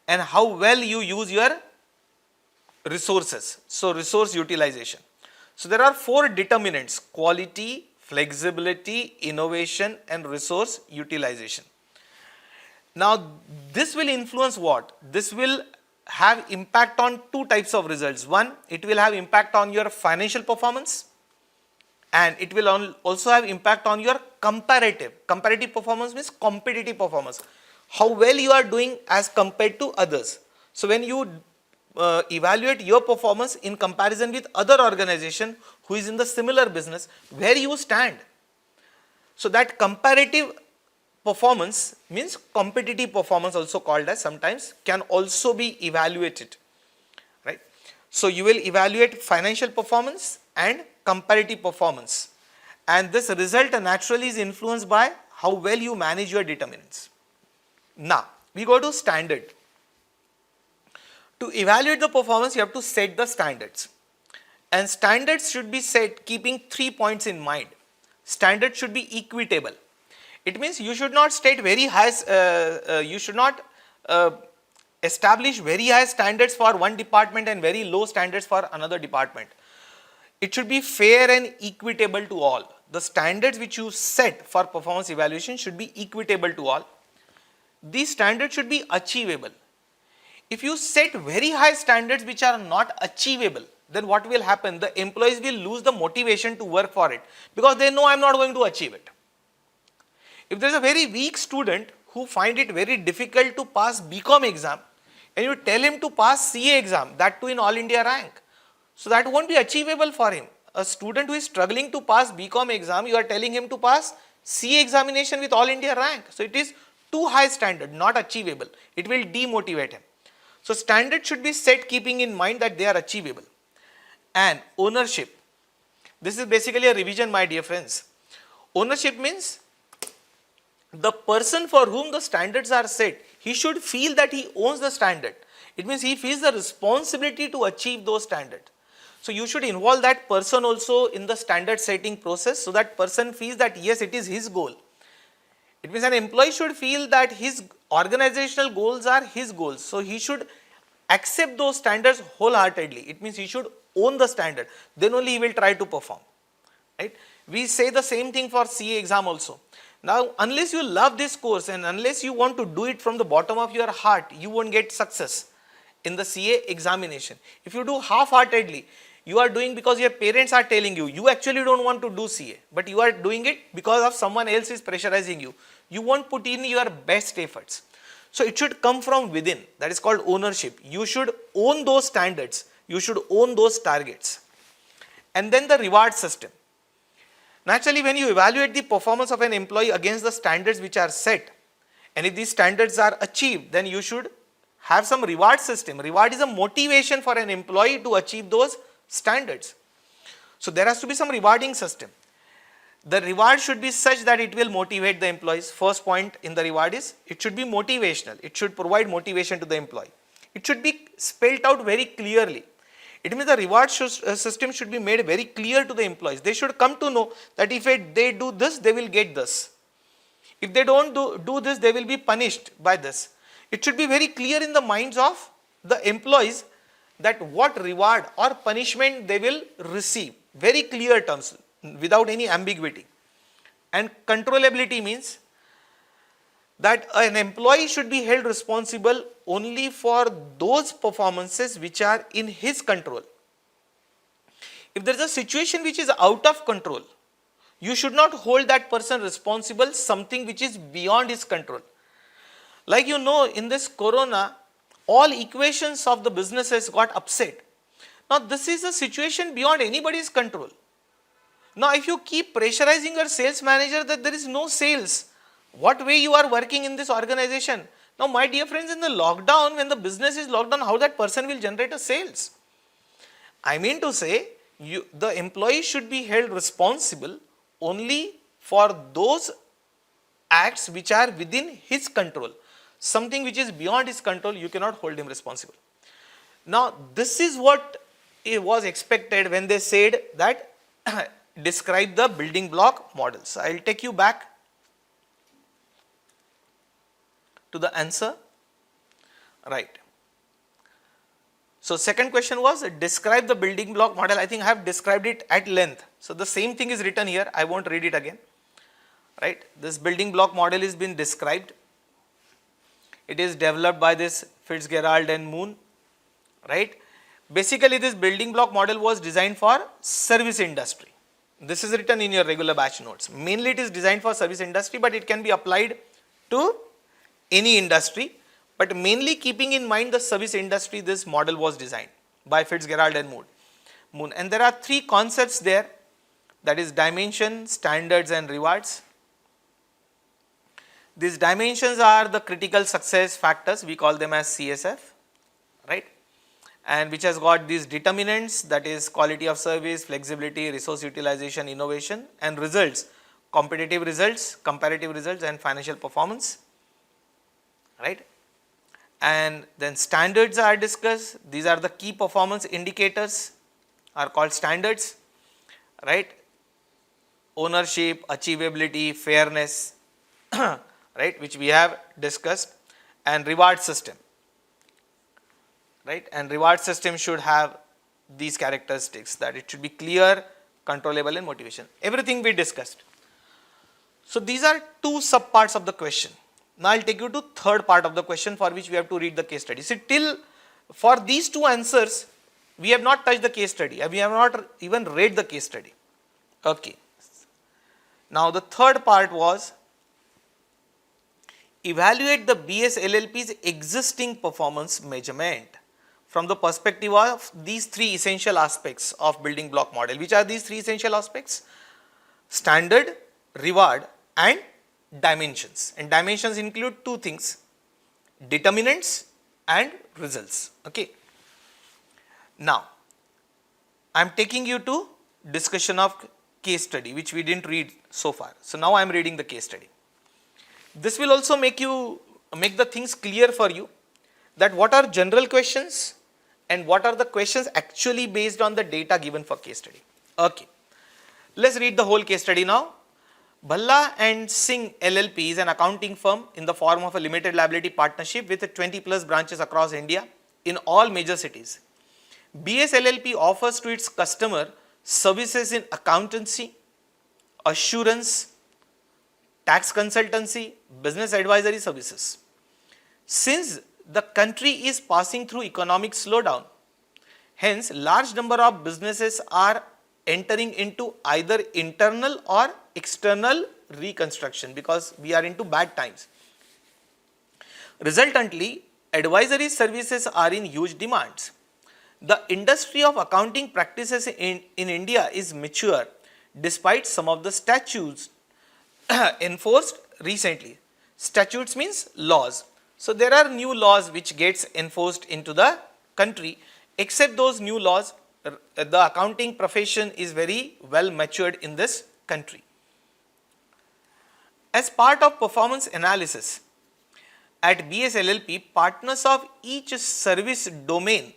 and how well you use your resources. So resource utilization. So there are four determinants: quality, flexibility, innovation, and resource utilization. Now this will influence what? This will have impact on two types of results. One, it will have impact on your financial performance, and it will also have impact on your comparative performance, means competitive performance, how well you are doing as compared to others. So when you evaluate your performance in comparison with other organization who is in the similar business, where you stand. So that comparative performance means competitive performance, also called as sometimes, can also be evaluated, right? So you will evaluate financial performance and comparative performance, and this result naturally is influenced by how well you manage your determinants. Now we go to standard. To evaluate the performance, you have to set the standards, and standards should be set keeping 3 points in mind. Standards should be equitable. It means you should not state very high, you should not establish very high standards for one department and very low standards for another department. It should be fair and equitable to all. The standards which you set for performance evaluation should be equitable to all. These standards should be achievable. If you set very high standards which are not achievable, then what will happen? The employees will lose the motivation to work for it, because they know I am not going to achieve it. If there is a very weak student who find it very difficult to pass BCom exam, and you tell him to pass CA exam, that too in All India rank, so that won't be achievable for him. A student who is struggling to pass BCom exam, you are telling him to pass CA examination with All India rank. So it is too high standard, not achievable. It will demotivate him. So standards should be set keeping in mind that they are achievable. And ownership. This is basically a revision, my dear friends. Ownership means the person for whom the standards are set, he should feel that he owns the standard. It means he feels the responsibility to achieve those standards. So you should involve that person also in the standard setting process, so that person feels that yes, it is his goal. It means an employee should feel that his organizational goals are his goals. So he should accept those standards wholeheartedly. It means he should own the standard. Then only he will try to perform. Right? We say the same thing for CA exam also. Now, unless you love this course and unless you want to do it from the bottom of your heart, you won't get success in the CA examination. If you do half-heartedly, you are doing because your parents are telling you, you actually don't want to do CA, but you are doing it because of someone else is pressurizing you. You won't put in your best efforts. So it should come from within. That is called ownership. You should own those standards. You should own those targets. And then the reward system. Naturally, when you evaluate the performance of an employee against the standards which are set, and if these standards are achieved, then you should have some reward system. Reward is a motivation for an employee to achieve those standards. So there has to be some rewarding system. The reward should be such that it will motivate the employees. First point in the reward is it should be motivational. It should provide motivation to the employee. It should be spelled out very clearly. It means the reward system should be made very clear to the employees. They should come to know that if they do this, they will get this. If they don't do this, they will be punished by this. It should be very clear in the minds of the employees that what reward or punishment they will receive. Very clear terms without any ambiguity. And controllability means that an employee should be held responsible only for those performances which are in his control. If there is a situation which is out of control, you should not hold that person responsible something which is beyond his control. Like you know, in this corona, all equations of the businesses got upset. Now this is a situation beyond anybody's control. Now if you keep pressurizing your sales manager that there is no sales, what way you are working in this organization? Now my dear friends, in the lockdown, when the business is locked down, how that person will generate a sales? I mean to say, the employee should be held responsible only for those acts which are within his control. Something which is beyond his control, you cannot hold him responsible. Now this is what it was expected when they said that describe the building block models. I will take you back to the answer. Right. So second question was describe the building block model. I think I have described it at length. So the same thing is written here. I won't read it again. Right. This building block model is been described. It is developed by this Fitzgerald and Moon. Right. Basically this building block model was designed for service industry. This is written in your regular batch notes. Mainly it is designed for service industry, but it can be applied to any industry, but mainly keeping in mind the service industry, this model was designed by Fitzgerald and Moon. And there are three concepts there, that is dimension, standards and rewards. These dimensions are the critical success factors, we call them as CSF, right? And which has got these determinants, that is quality of service, flexibility, resource utilization, innovation, and results, competitive results, comparative results and financial performance. Right, and then standards are discussed. These are the key performance indicators, are called standards, right? Ownership, achievability, fairness, right, which we have discussed, and reward system, right? And reward system should have these characteristics, that it should be clear, controllable and motivation. Everything we discussed. So these are two subparts of the question. Now I will take you to third part of the question, for which we have to read the case study. See, till for these two answers, we have not touched the case study. We have not even read the case study. Okay. Now the third part was evaluate the BS LLP's existing performance measurement from the perspective of these three essential aspects of building block model. Which are these three essential aspects? Standard, reward and dimensions. And dimensions include two things, determinants and results. Okay. Now I am taking you to discussion of case study, which we didn't read so far. So now I am reading the case study. This will also make the things clear for you, that what are general questions and what are the questions actually based on the data given for case study. Okay. Let's read the whole case study now. Bhalla and Singh LLP is an accounting firm in the form of a limited liability partnership with 20 plus branches across India in all major cities. BS LLP offers to its customer services in accountancy, assurance, tax consultancy, business advisory services. Since the country is passing through economic slowdown, hence large number of businesses are entering into either internal or external reconstruction, because we are into bad times. Resultantly, advisory services are in huge demands. The industry of accounting practices in India is mature despite some of the statutes enforced recently. Statutes means laws. So there are new laws which gets enforced into the country. Except those new laws, the accounting profession is very well matured in this country. As part of performance analysis, at BS LLP, partners of each service domain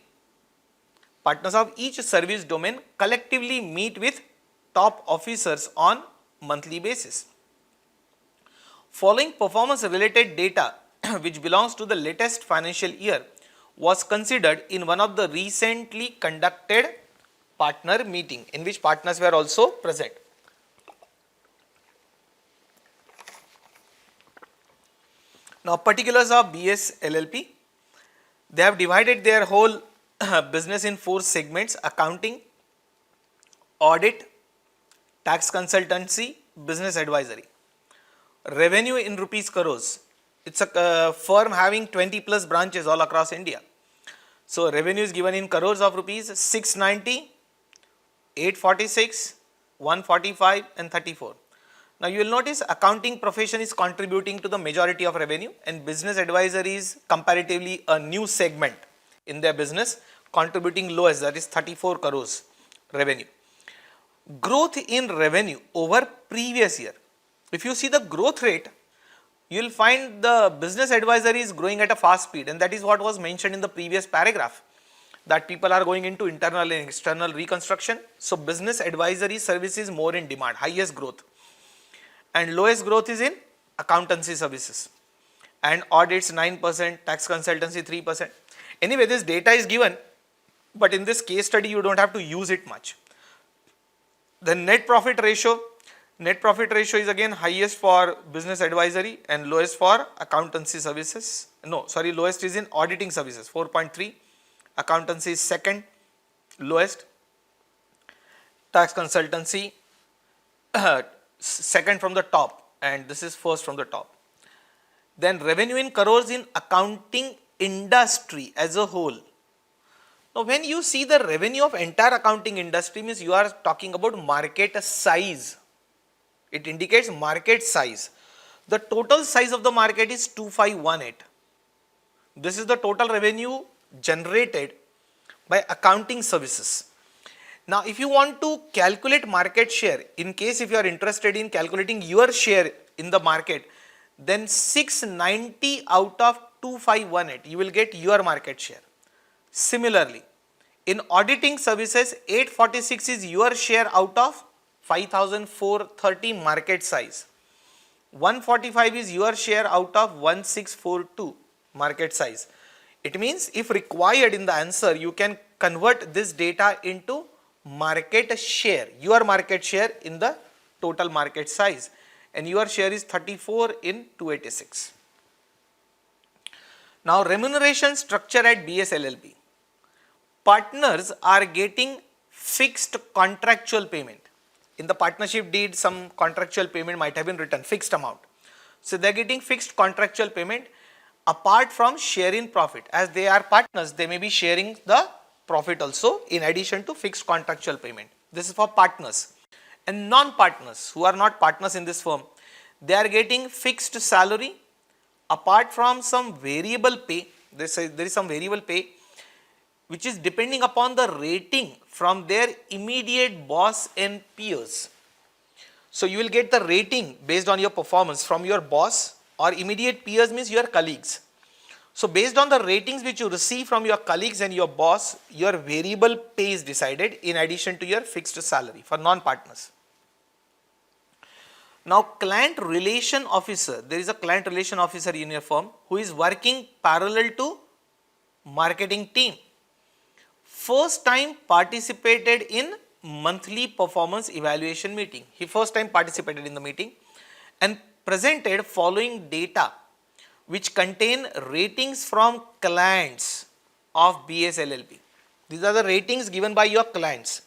collectively meet with top officers on monthly basis. Following performance related data which belongs to the latest financial year was considered in one of the recently conducted partner meeting in which partners were also present. Now, particulars of BS LLP, they have divided their whole business in 4 segments: accounting, audit, tax consultancy, business advisory. Revenue in rupees crores. It's a firm having 20 plus branches all across India. So, revenue is given in crores of rupees: 690, 846, 145 and 34. Now, you will notice accounting profession is contributing to the majority of revenue, and business advisory is comparatively a new segment in their business, contributing lowest, that is 34 crores revenue. Growth in revenue over previous year. If you see the growth rate, you will find the business advisory is growing at a fast speed, and that is what was mentioned in the previous paragraph, that people are going into internal and external reconstruction. So, business advisory service is more in demand, highest growth, and lowest growth is in accountancy services, and audits 9%, tax consultancy 3%. Anyway, this data is given, but in this case study you don't have to use it much. The net profit ratio is again highest for business advisory and lowest for accountancy services. Lowest is in auditing services, 4.3. Accountancy is second lowest. Tax consultancy second from the top, and this is first from the top. Then revenue in crores in accounting industry as a whole. Now, when you see the revenue of entire accounting industry, means you are talking about market size. It indicates market size. The total size of the market is 2518. This is the total revenue generated by accounting services. Now, if you want to calculate market share, in case if you are interested in calculating your share in the market, then 690 out of 2518, you will get your market share. Similarly, in auditing services, 846 is your share out of 5430 market size. 145 is your share out of 1642 market size. It means if required in the answer, you can convert this data into market share, your market share in the total market size, and your share is 34 in 286. Now, remuneration structure at BS LLP. Partners are getting fixed contractual payment. In the partnership deed, some contractual payment might have been written, fixed amount. So, they are getting fixed contractual payment apart from share in profit. As they are partners, they may be sharing the profit also in addition to fixed contractual payment. This is for partners. And non-partners who are not partners in this firm, they are getting fixed salary apart from some variable pay. There is some variable pay which is depending upon the rating from their immediate boss and peers. So, you will get the rating based on your performance from your boss, or immediate peers means your colleagues. So, based on the ratings which you receive from your colleagues and your boss, your variable pay is decided in addition to your fixed salary for non-partners. Now, client relation officer, there is a client relation officer in your firm who is working parallel to marketing team. First time participated in monthly performance evaluation meeting. He first time participated in the meeting and presented following data which contain ratings from clients of BS LLP. These are the ratings given by your clients.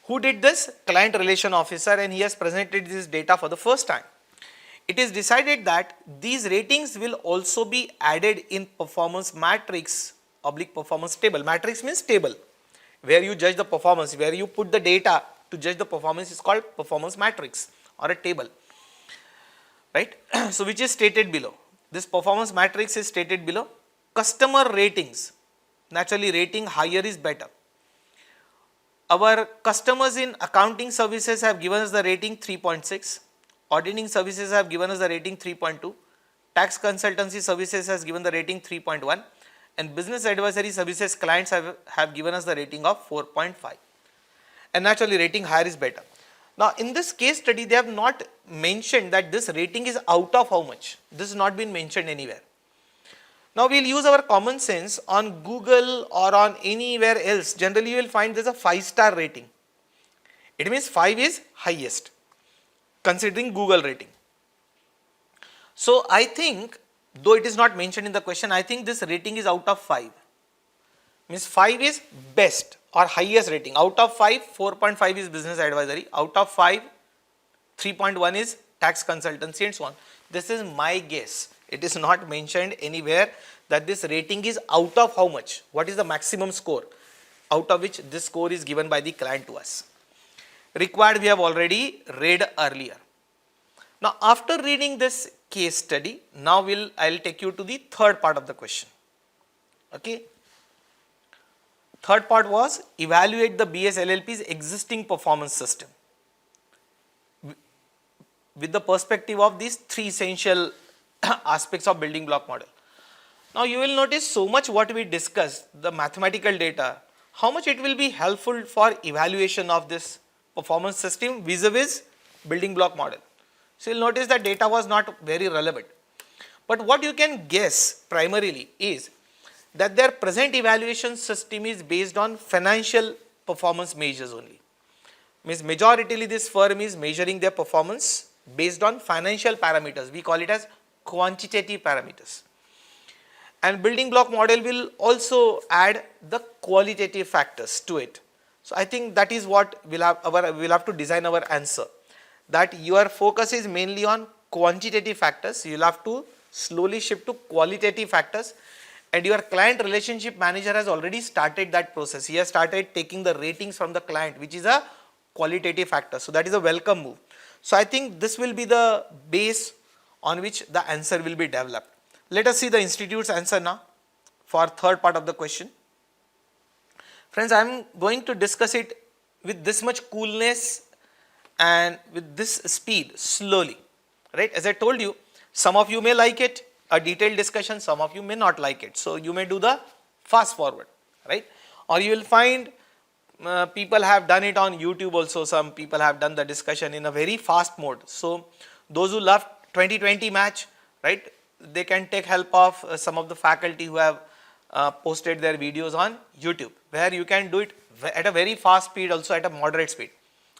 Who did this? Client relation officer, and he has presented this data for the first time. It is decided that these ratings will also be added in performance matrix / performance table. Matrix means table where you judge the performance, where you put the data to judge the performance is called performance matrix or a table, right? So, which is stated below. This performance matrix is stated below. Customer ratings, naturally rating higher is better. Our customers in accounting services have given us the rating 3.6, auditing services have given us the rating 3.2, Tax consultancy services has given the rating 3.1, and business advisory services clients have given us the rating of 4.5. And naturally rating higher is better. Now in this case study they have not mentioned that this rating is out of how much. This has not been mentioned anywhere. Now we will use our common sense. On Google or on anywhere else, generally you will find there is a 5-star rating. It means 5 is highest considering Google rating. So I think, though it is not mentioned in the question, I think this rating is out of 5. Means 5 is best or highest rating. Out of 5, 4.5 is business advisory. Out of 5, 3.1 is tax consultancy and so on. This is my guess. It is not mentioned anywhere that this rating is out of how much. What is the maximum score out of which this score is given by the client to us. Required we have already read earlier. Now after reading this case study, now I'll take you to the third part of the question. Okay. Third part was evaluate the BS LLP's existing performance system with the perspective of these 3 essential aspects of building block model. Now you will notice so much what we discussed, the mathematical data, how much it will be helpful for evaluation of this performance system vis-a-vis building block model. So you will notice that data was not very relevant. But what you can guess primarily is that their present evaluation system is based on financial performance measures only. Means majoritarily this firm is measuring their performance based on financial parameters. We call it as quantitative parameters. And building block model will also add the qualitative factors to it. So I think that is what we'll have to design our answer. That your focus is mainly on quantitative factors. You'll have to slowly shift to qualitative factors. And your client relationship manager has already started that process. He has started taking the ratings from the client, which is a qualitative factor. So that is a welcome move. So I think this will be the base on which the answer will be developed. Let us see the institute's answer now for third part of the question. Friends, I am going to discuss it with this much coolness and with this speed slowly, right? As I told you, some of you may like it, a detailed discussion, some of you may not like it. So you may do the fast forward, right? Or you will find people have done it on YouTube also. Some people have done the discussion in a very fast mode. So those who love 2020 match, right? They can take help of some of the faculty who have posted their videos on YouTube, where you can do it at a very fast speed, also at a moderate speed.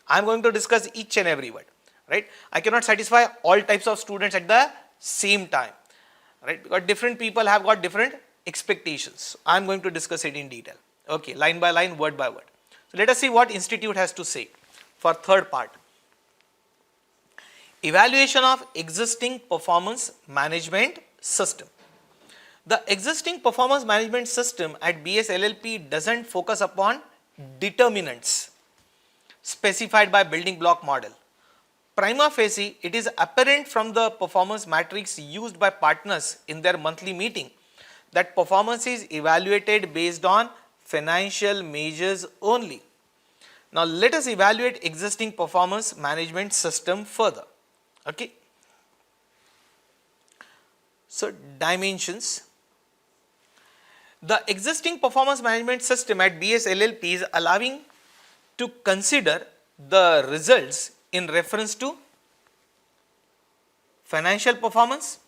I am going to discuss each and every word, right? I cannot satisfy all types of students at the same time, right? Because different people have got different expectations. I am going to discuss it in detail. Okay, line by line, word by word. So let us see what institute has to say for third part. Evaluation of existing performance management system. The existing performance management system at BS LLP doesn't focus upon determinants specified by building block model. Prima facie, it is apparent from the performance matrix used by partners in their monthly meeting that performance is evaluated based on financial measures only. Now let us evaluate existing performance management system further. Okay. So dimensions. The existing performance management system at BS LLP is allowing to consider the results in reference to financial performance.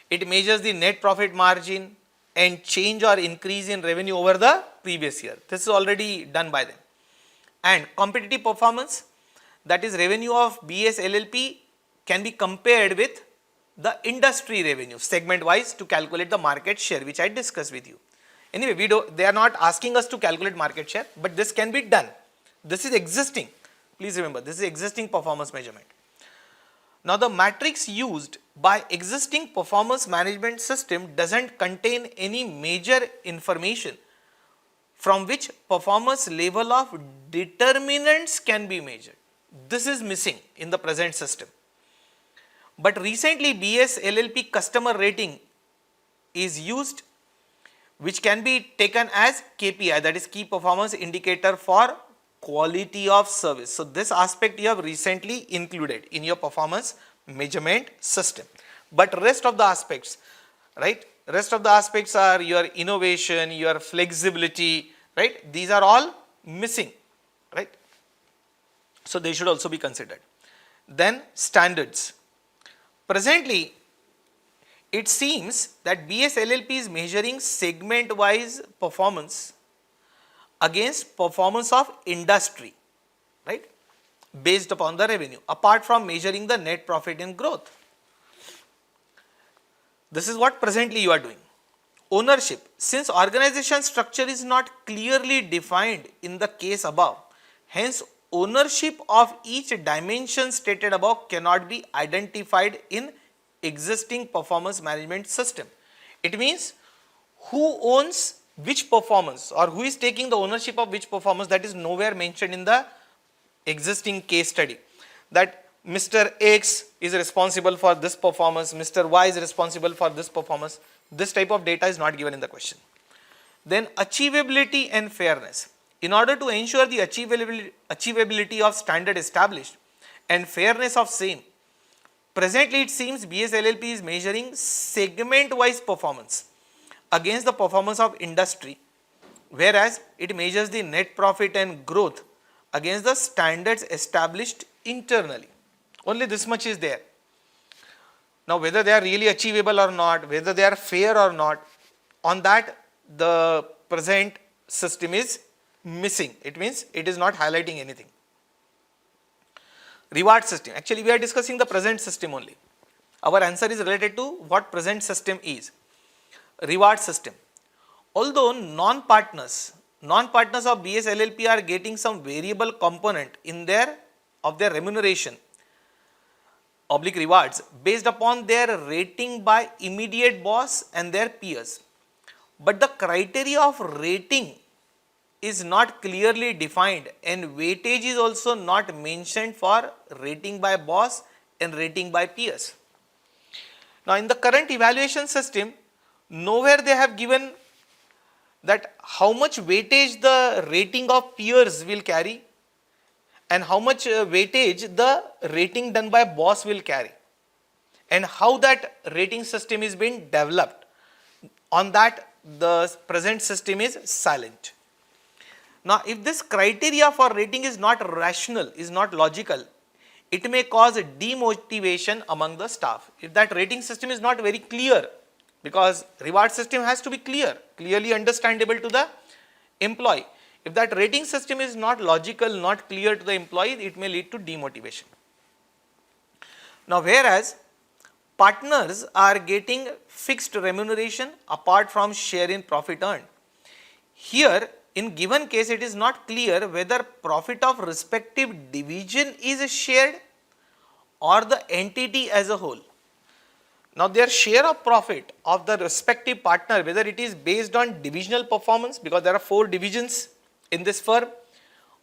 It measures the net profit margin and change or increase in revenue over the previous year. This is already done by them. And competitive performance, that is revenue of BS LLP can be compared with the industry revenue segment wise to calculate the market share, which I discussed with you. Anyway, they are not asking us to calculate market share, but this can be done. This is existing. Please remember, this is existing performance measurement. Now the matrix used by existing performance management system doesn't contain any major information from which performance level of determinants can be measured. This is missing in the present system. But recently BS LLP customer rating is used, which can be taken as KPI, that is key performance indicator for quality of service. So this aspect you have recently included in your performance measurement system. But rest of the aspects, right? Rest of the aspects are your innovation, your flexibility, right? These are all missing, right? So they should also be considered. Then standards. Presently, it seems that BSLLP is measuring segment-wise performance against performance of industry, right? Based upon the revenue, apart from measuring the net profit and growth. This is what presently you are doing. Ownership. Since organization structure is not clearly defined in the case above, hence ownership of each dimension stated above cannot be identified in existing performance management system. It means who owns which performance or who is taking the ownership of which performance, that is nowhere mentioned in the existing case study. That Mr. X is responsible for this performance, Mr. Y is responsible for this performance. This type of data is not given in the question. Then achievability and fairness. In order to ensure the achievability of standard established and fairness of same, presently it seems BSLLP is measuring segment-wise performance against the performance of industry, whereas it measures the net profit and growth against the standards established internally. Only this much is there. Now whether they are really achievable or not, whether they are fair or not, on that the present system is missing. It means it is not highlighting anything. Reward system. Actually we are discussing the present system only. Our answer is related to what present system is. Reward system. Although non-partners of BSLLP are getting some variable component in their remuneration oblique rewards based upon their rating by immediate boss and their peers. But the criteria of rating is not clearly defined and weightage is also not mentioned for rating by boss and rating by peers. Now in the current evaluation system, nowhere they have given that how much weightage the rating of peers will carry and how much weightage the rating done by boss will carry and how that rating system is being developed. On that the present system is silent. Now if this criteria for rating is not rational, is not logical, it may cause demotivation among the staff. If that rating system is not very clear, because reward system has to be clearly understandable to the employee. If that rating system is not logical, not clear to the employee, it may lead to demotivation. Now whereas partners are getting fixed remuneration apart from share in profit earned. Here in given case it is not clear whether profit of respective division is shared or the entity as a whole. Now their share of profit of the respective partner, whether it is based on divisional performance, because there are 4 divisions in this firm,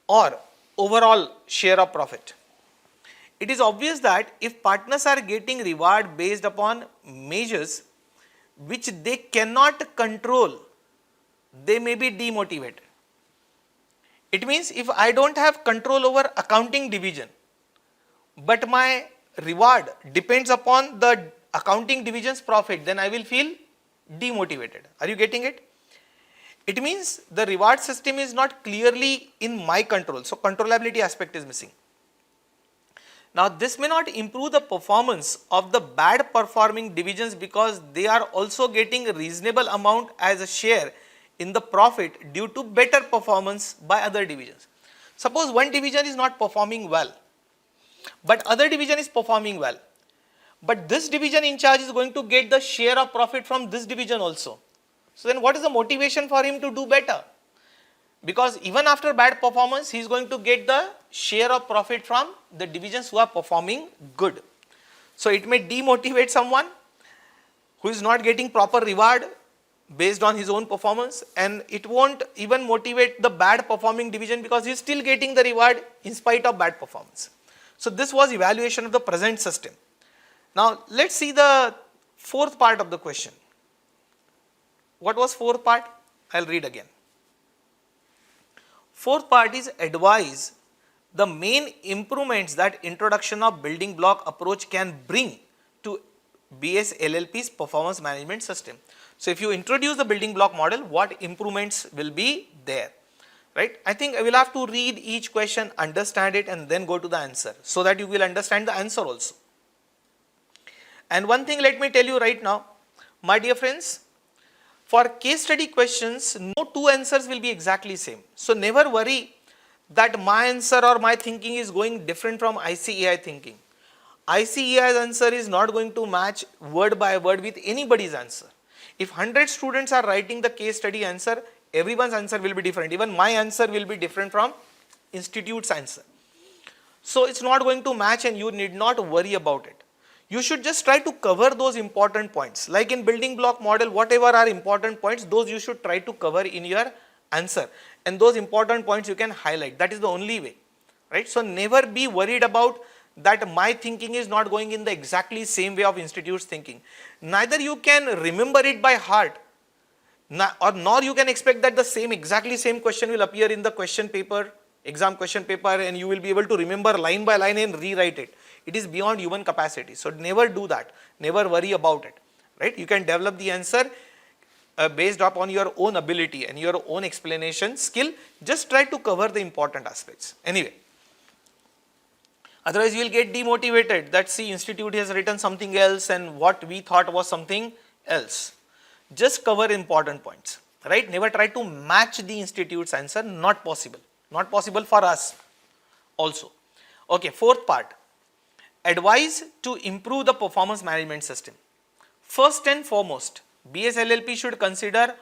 or overall share of profit. It is obvious that if partners are getting reward based upon measures which they cannot control, they may be demotivated. It means if I don't have control over accounting division, but my reward depends upon the accounting division's profit, then I will feel demotivated. Are you getting it? It means the reward system is not clearly in my control. So controllability aspect is missing. Now this may not improve the performance of the bad performing divisions because they are also getting a reasonable amount as a share in the profit due to better performance by other divisions. Suppose one division is not performing well, but other division is performing well. But this division in charge is going to get the share of profit from this division also. So then what is the motivation for him to do better? Because even after bad performance, he is going to get the share of profit from the divisions who are performing good. So it may demotivate someone who is not getting proper reward based on his own performance, and it won't even motivate the bad performing division because he is still getting the reward in spite of bad performance. So this was evaluation of the present system. Now let's see the 4th part of the question. What was 4th part? I'll read again. 4th part is advise the main improvements that introduction of building block approach can bring to BS LLP's performance management system. So if you introduce the building block model, what improvements will be there, right? I think I will have to read each question, understand it, and then go to the answer so that you will understand the answer also. And one thing let me tell you right now, my dear friends, for case study questions, no two answers will be exactly same. So never worry that my answer or my thinking is going different from ICAI thinking. ICAI's answer is not going to match word by word with anybody's answer. If 100 students are writing the case study answer, everyone's answer will be different. Even my answer will be different from institute's answer. So it's not going to match and you need not worry about it. You should just try to cover those important points. Like in building block model, whatever are important points, those you should try to cover in your answer. And those important points you can highlight. That is the only way, right? So never be worried about that my thinking is not going in the exactly same way of institute's thinking. Neither you can remember it by heart, nor you can expect that the exactly same question will appear in the question paper, exam question paper, and you will be able to remember line by line and rewrite it. It is beyond human capacity. So never do that. Never worry about it, right? You can develop the answer based upon your own ability and your own explanation skill. Just try to cover the important aspects. Anyway, otherwise you will get demotivated that see institute has written something else and what we thought was something else. Just cover important points, right? Never try to match the institute's answer. Not possible. Not possible for us also. Okay, fourth part. Advice to improve the performance management system. First and foremost, BS LLP should consider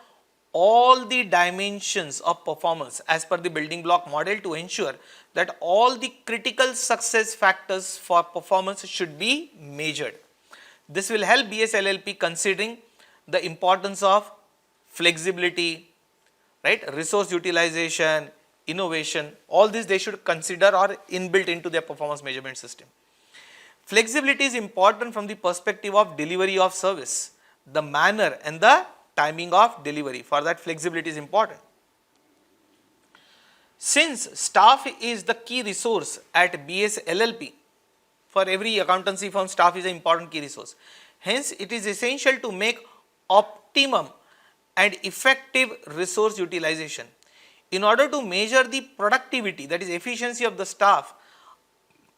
all the dimensions of performance as per the building block model to ensure that all the critical success factors for performance should be measured. This will help BS LLP considering the importance of flexibility, right, resource utilization, innovation, all this they should consider or inbuilt into their performance measurement system. Flexibility is important from the perspective of delivery of service, the manner and the timing of delivery. For that, flexibility is important. Since staff is the key resource at BS LLP, for every accountancy firm, staff is an important key resource. Hence, it is essential to make optimum and effective resource utilization. In order to measure the productivity, that is efficiency of the staff,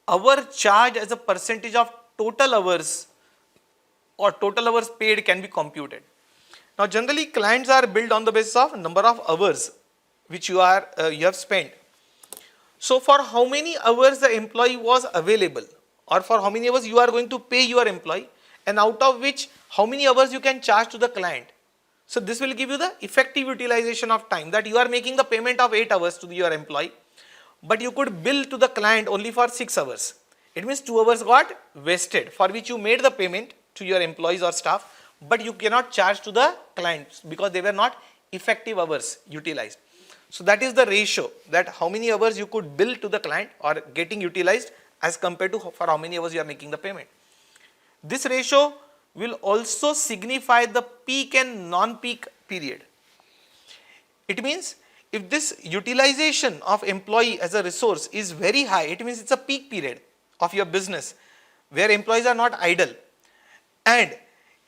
our charge as a percentage of total hours or total hours paid can be computed. Now generally clients are billed on the basis of number of hours which you have spent. So for how many hours the employee was available or for how many hours you are going to pay your employee and out of which how many hours you can charge to the client. So this will give you the effective utilization of time, that you are making the payment of 8 hours to your employee, but you could bill to the client only for 6 hours. It means 2 hours got wasted for which you made the payment to your employees or staff, but you cannot charge to the clients because they were not effective hours utilized. So that is the ratio, that how many hours you could bill to the client or getting utilized as compared to for how many hours you are making the payment. This ratio will also signify the peak and non-peak period. It means if this utilization of employee as a resource is very high, it means it's a peak period of your business where employees are not idle. And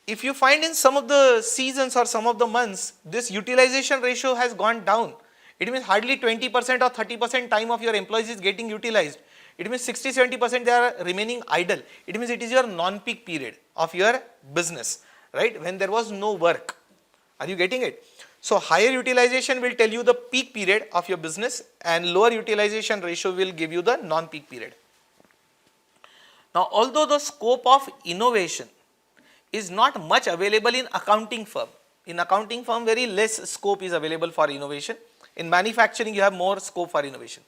if you find in some of the seasons or some of the months, this utilization ratio has gone down. It means hardly 20% or 30% time of your employees is getting utilized. It means 60-70% they are remaining idle. It means it is your non-peak period of your business, right? When there was no work. Are you getting it? So higher utilization will tell you the peak period of your business and lower utilization ratio will give you the non-peak period. Now, although the scope of innovation is not much available in accounting firm very less scope is available for innovation. In manufacturing you have more scope for innovation.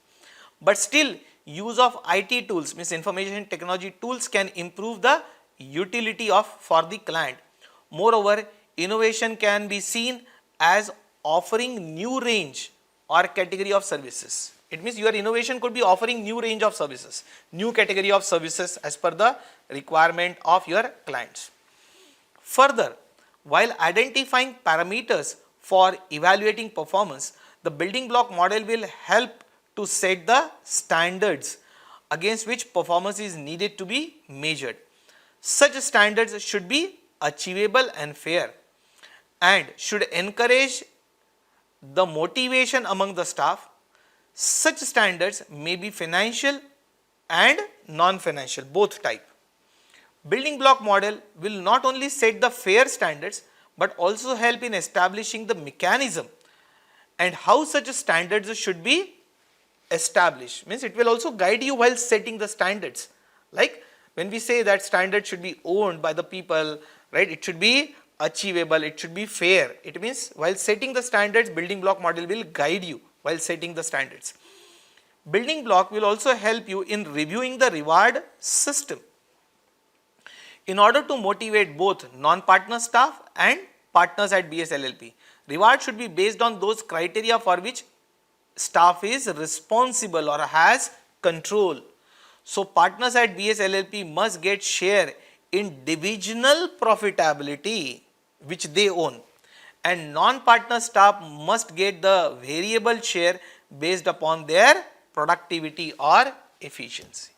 But still use of IT tools, means information technology tools, can improve the utility for the client. Moreover, innovation can be seen as offering new range or category of services. It means your innovation could be offering new range of services, new category of services as per the requirement of your clients. Further, while identifying parameters for evaluating performance, the building block model will help to set the standards against which performance is needed to be measured. Such standards should be achievable and fair and should encourage the motivation among the staff. Such standards may be financial and non-financial, both type. Building block model will not only set the fair standards but also help in establishing the mechanism and how such standards should be established. Means it will also guide you while setting the standards. Like when we say that standard should be owned by the people, right? It should be achievable, it should be fair. It means while setting the standards, building block model will guide you while setting the standards. Building block will also help you in reviewing the reward system in order to motivate both non-partner staff and partners at BSLLP. Reward should be based on those criteria for which staff is responsible or has control. So partners at BSLLP must get share in divisional profitability which they own, and non-partner staff must get the variable share based upon their productivity or efficiency.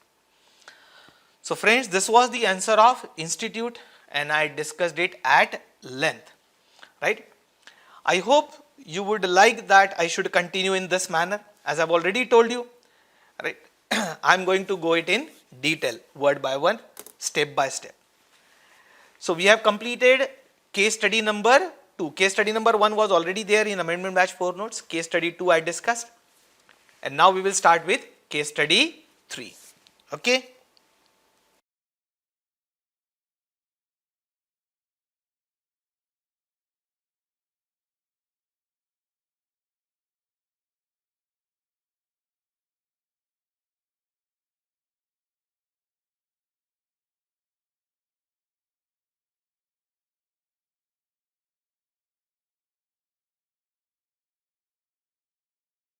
So friends, this was the answer of institute and I discussed it at length, right? I hope you would like that I should continue in this manner. As I've already told you, right? I'm going to go it in detail, word by word, step by step. So we have completed case study number 2. Case study number 1 was already there in amendment batch 4 notes. Case study 2 I discussed. And now we will start with case study 3. Okay.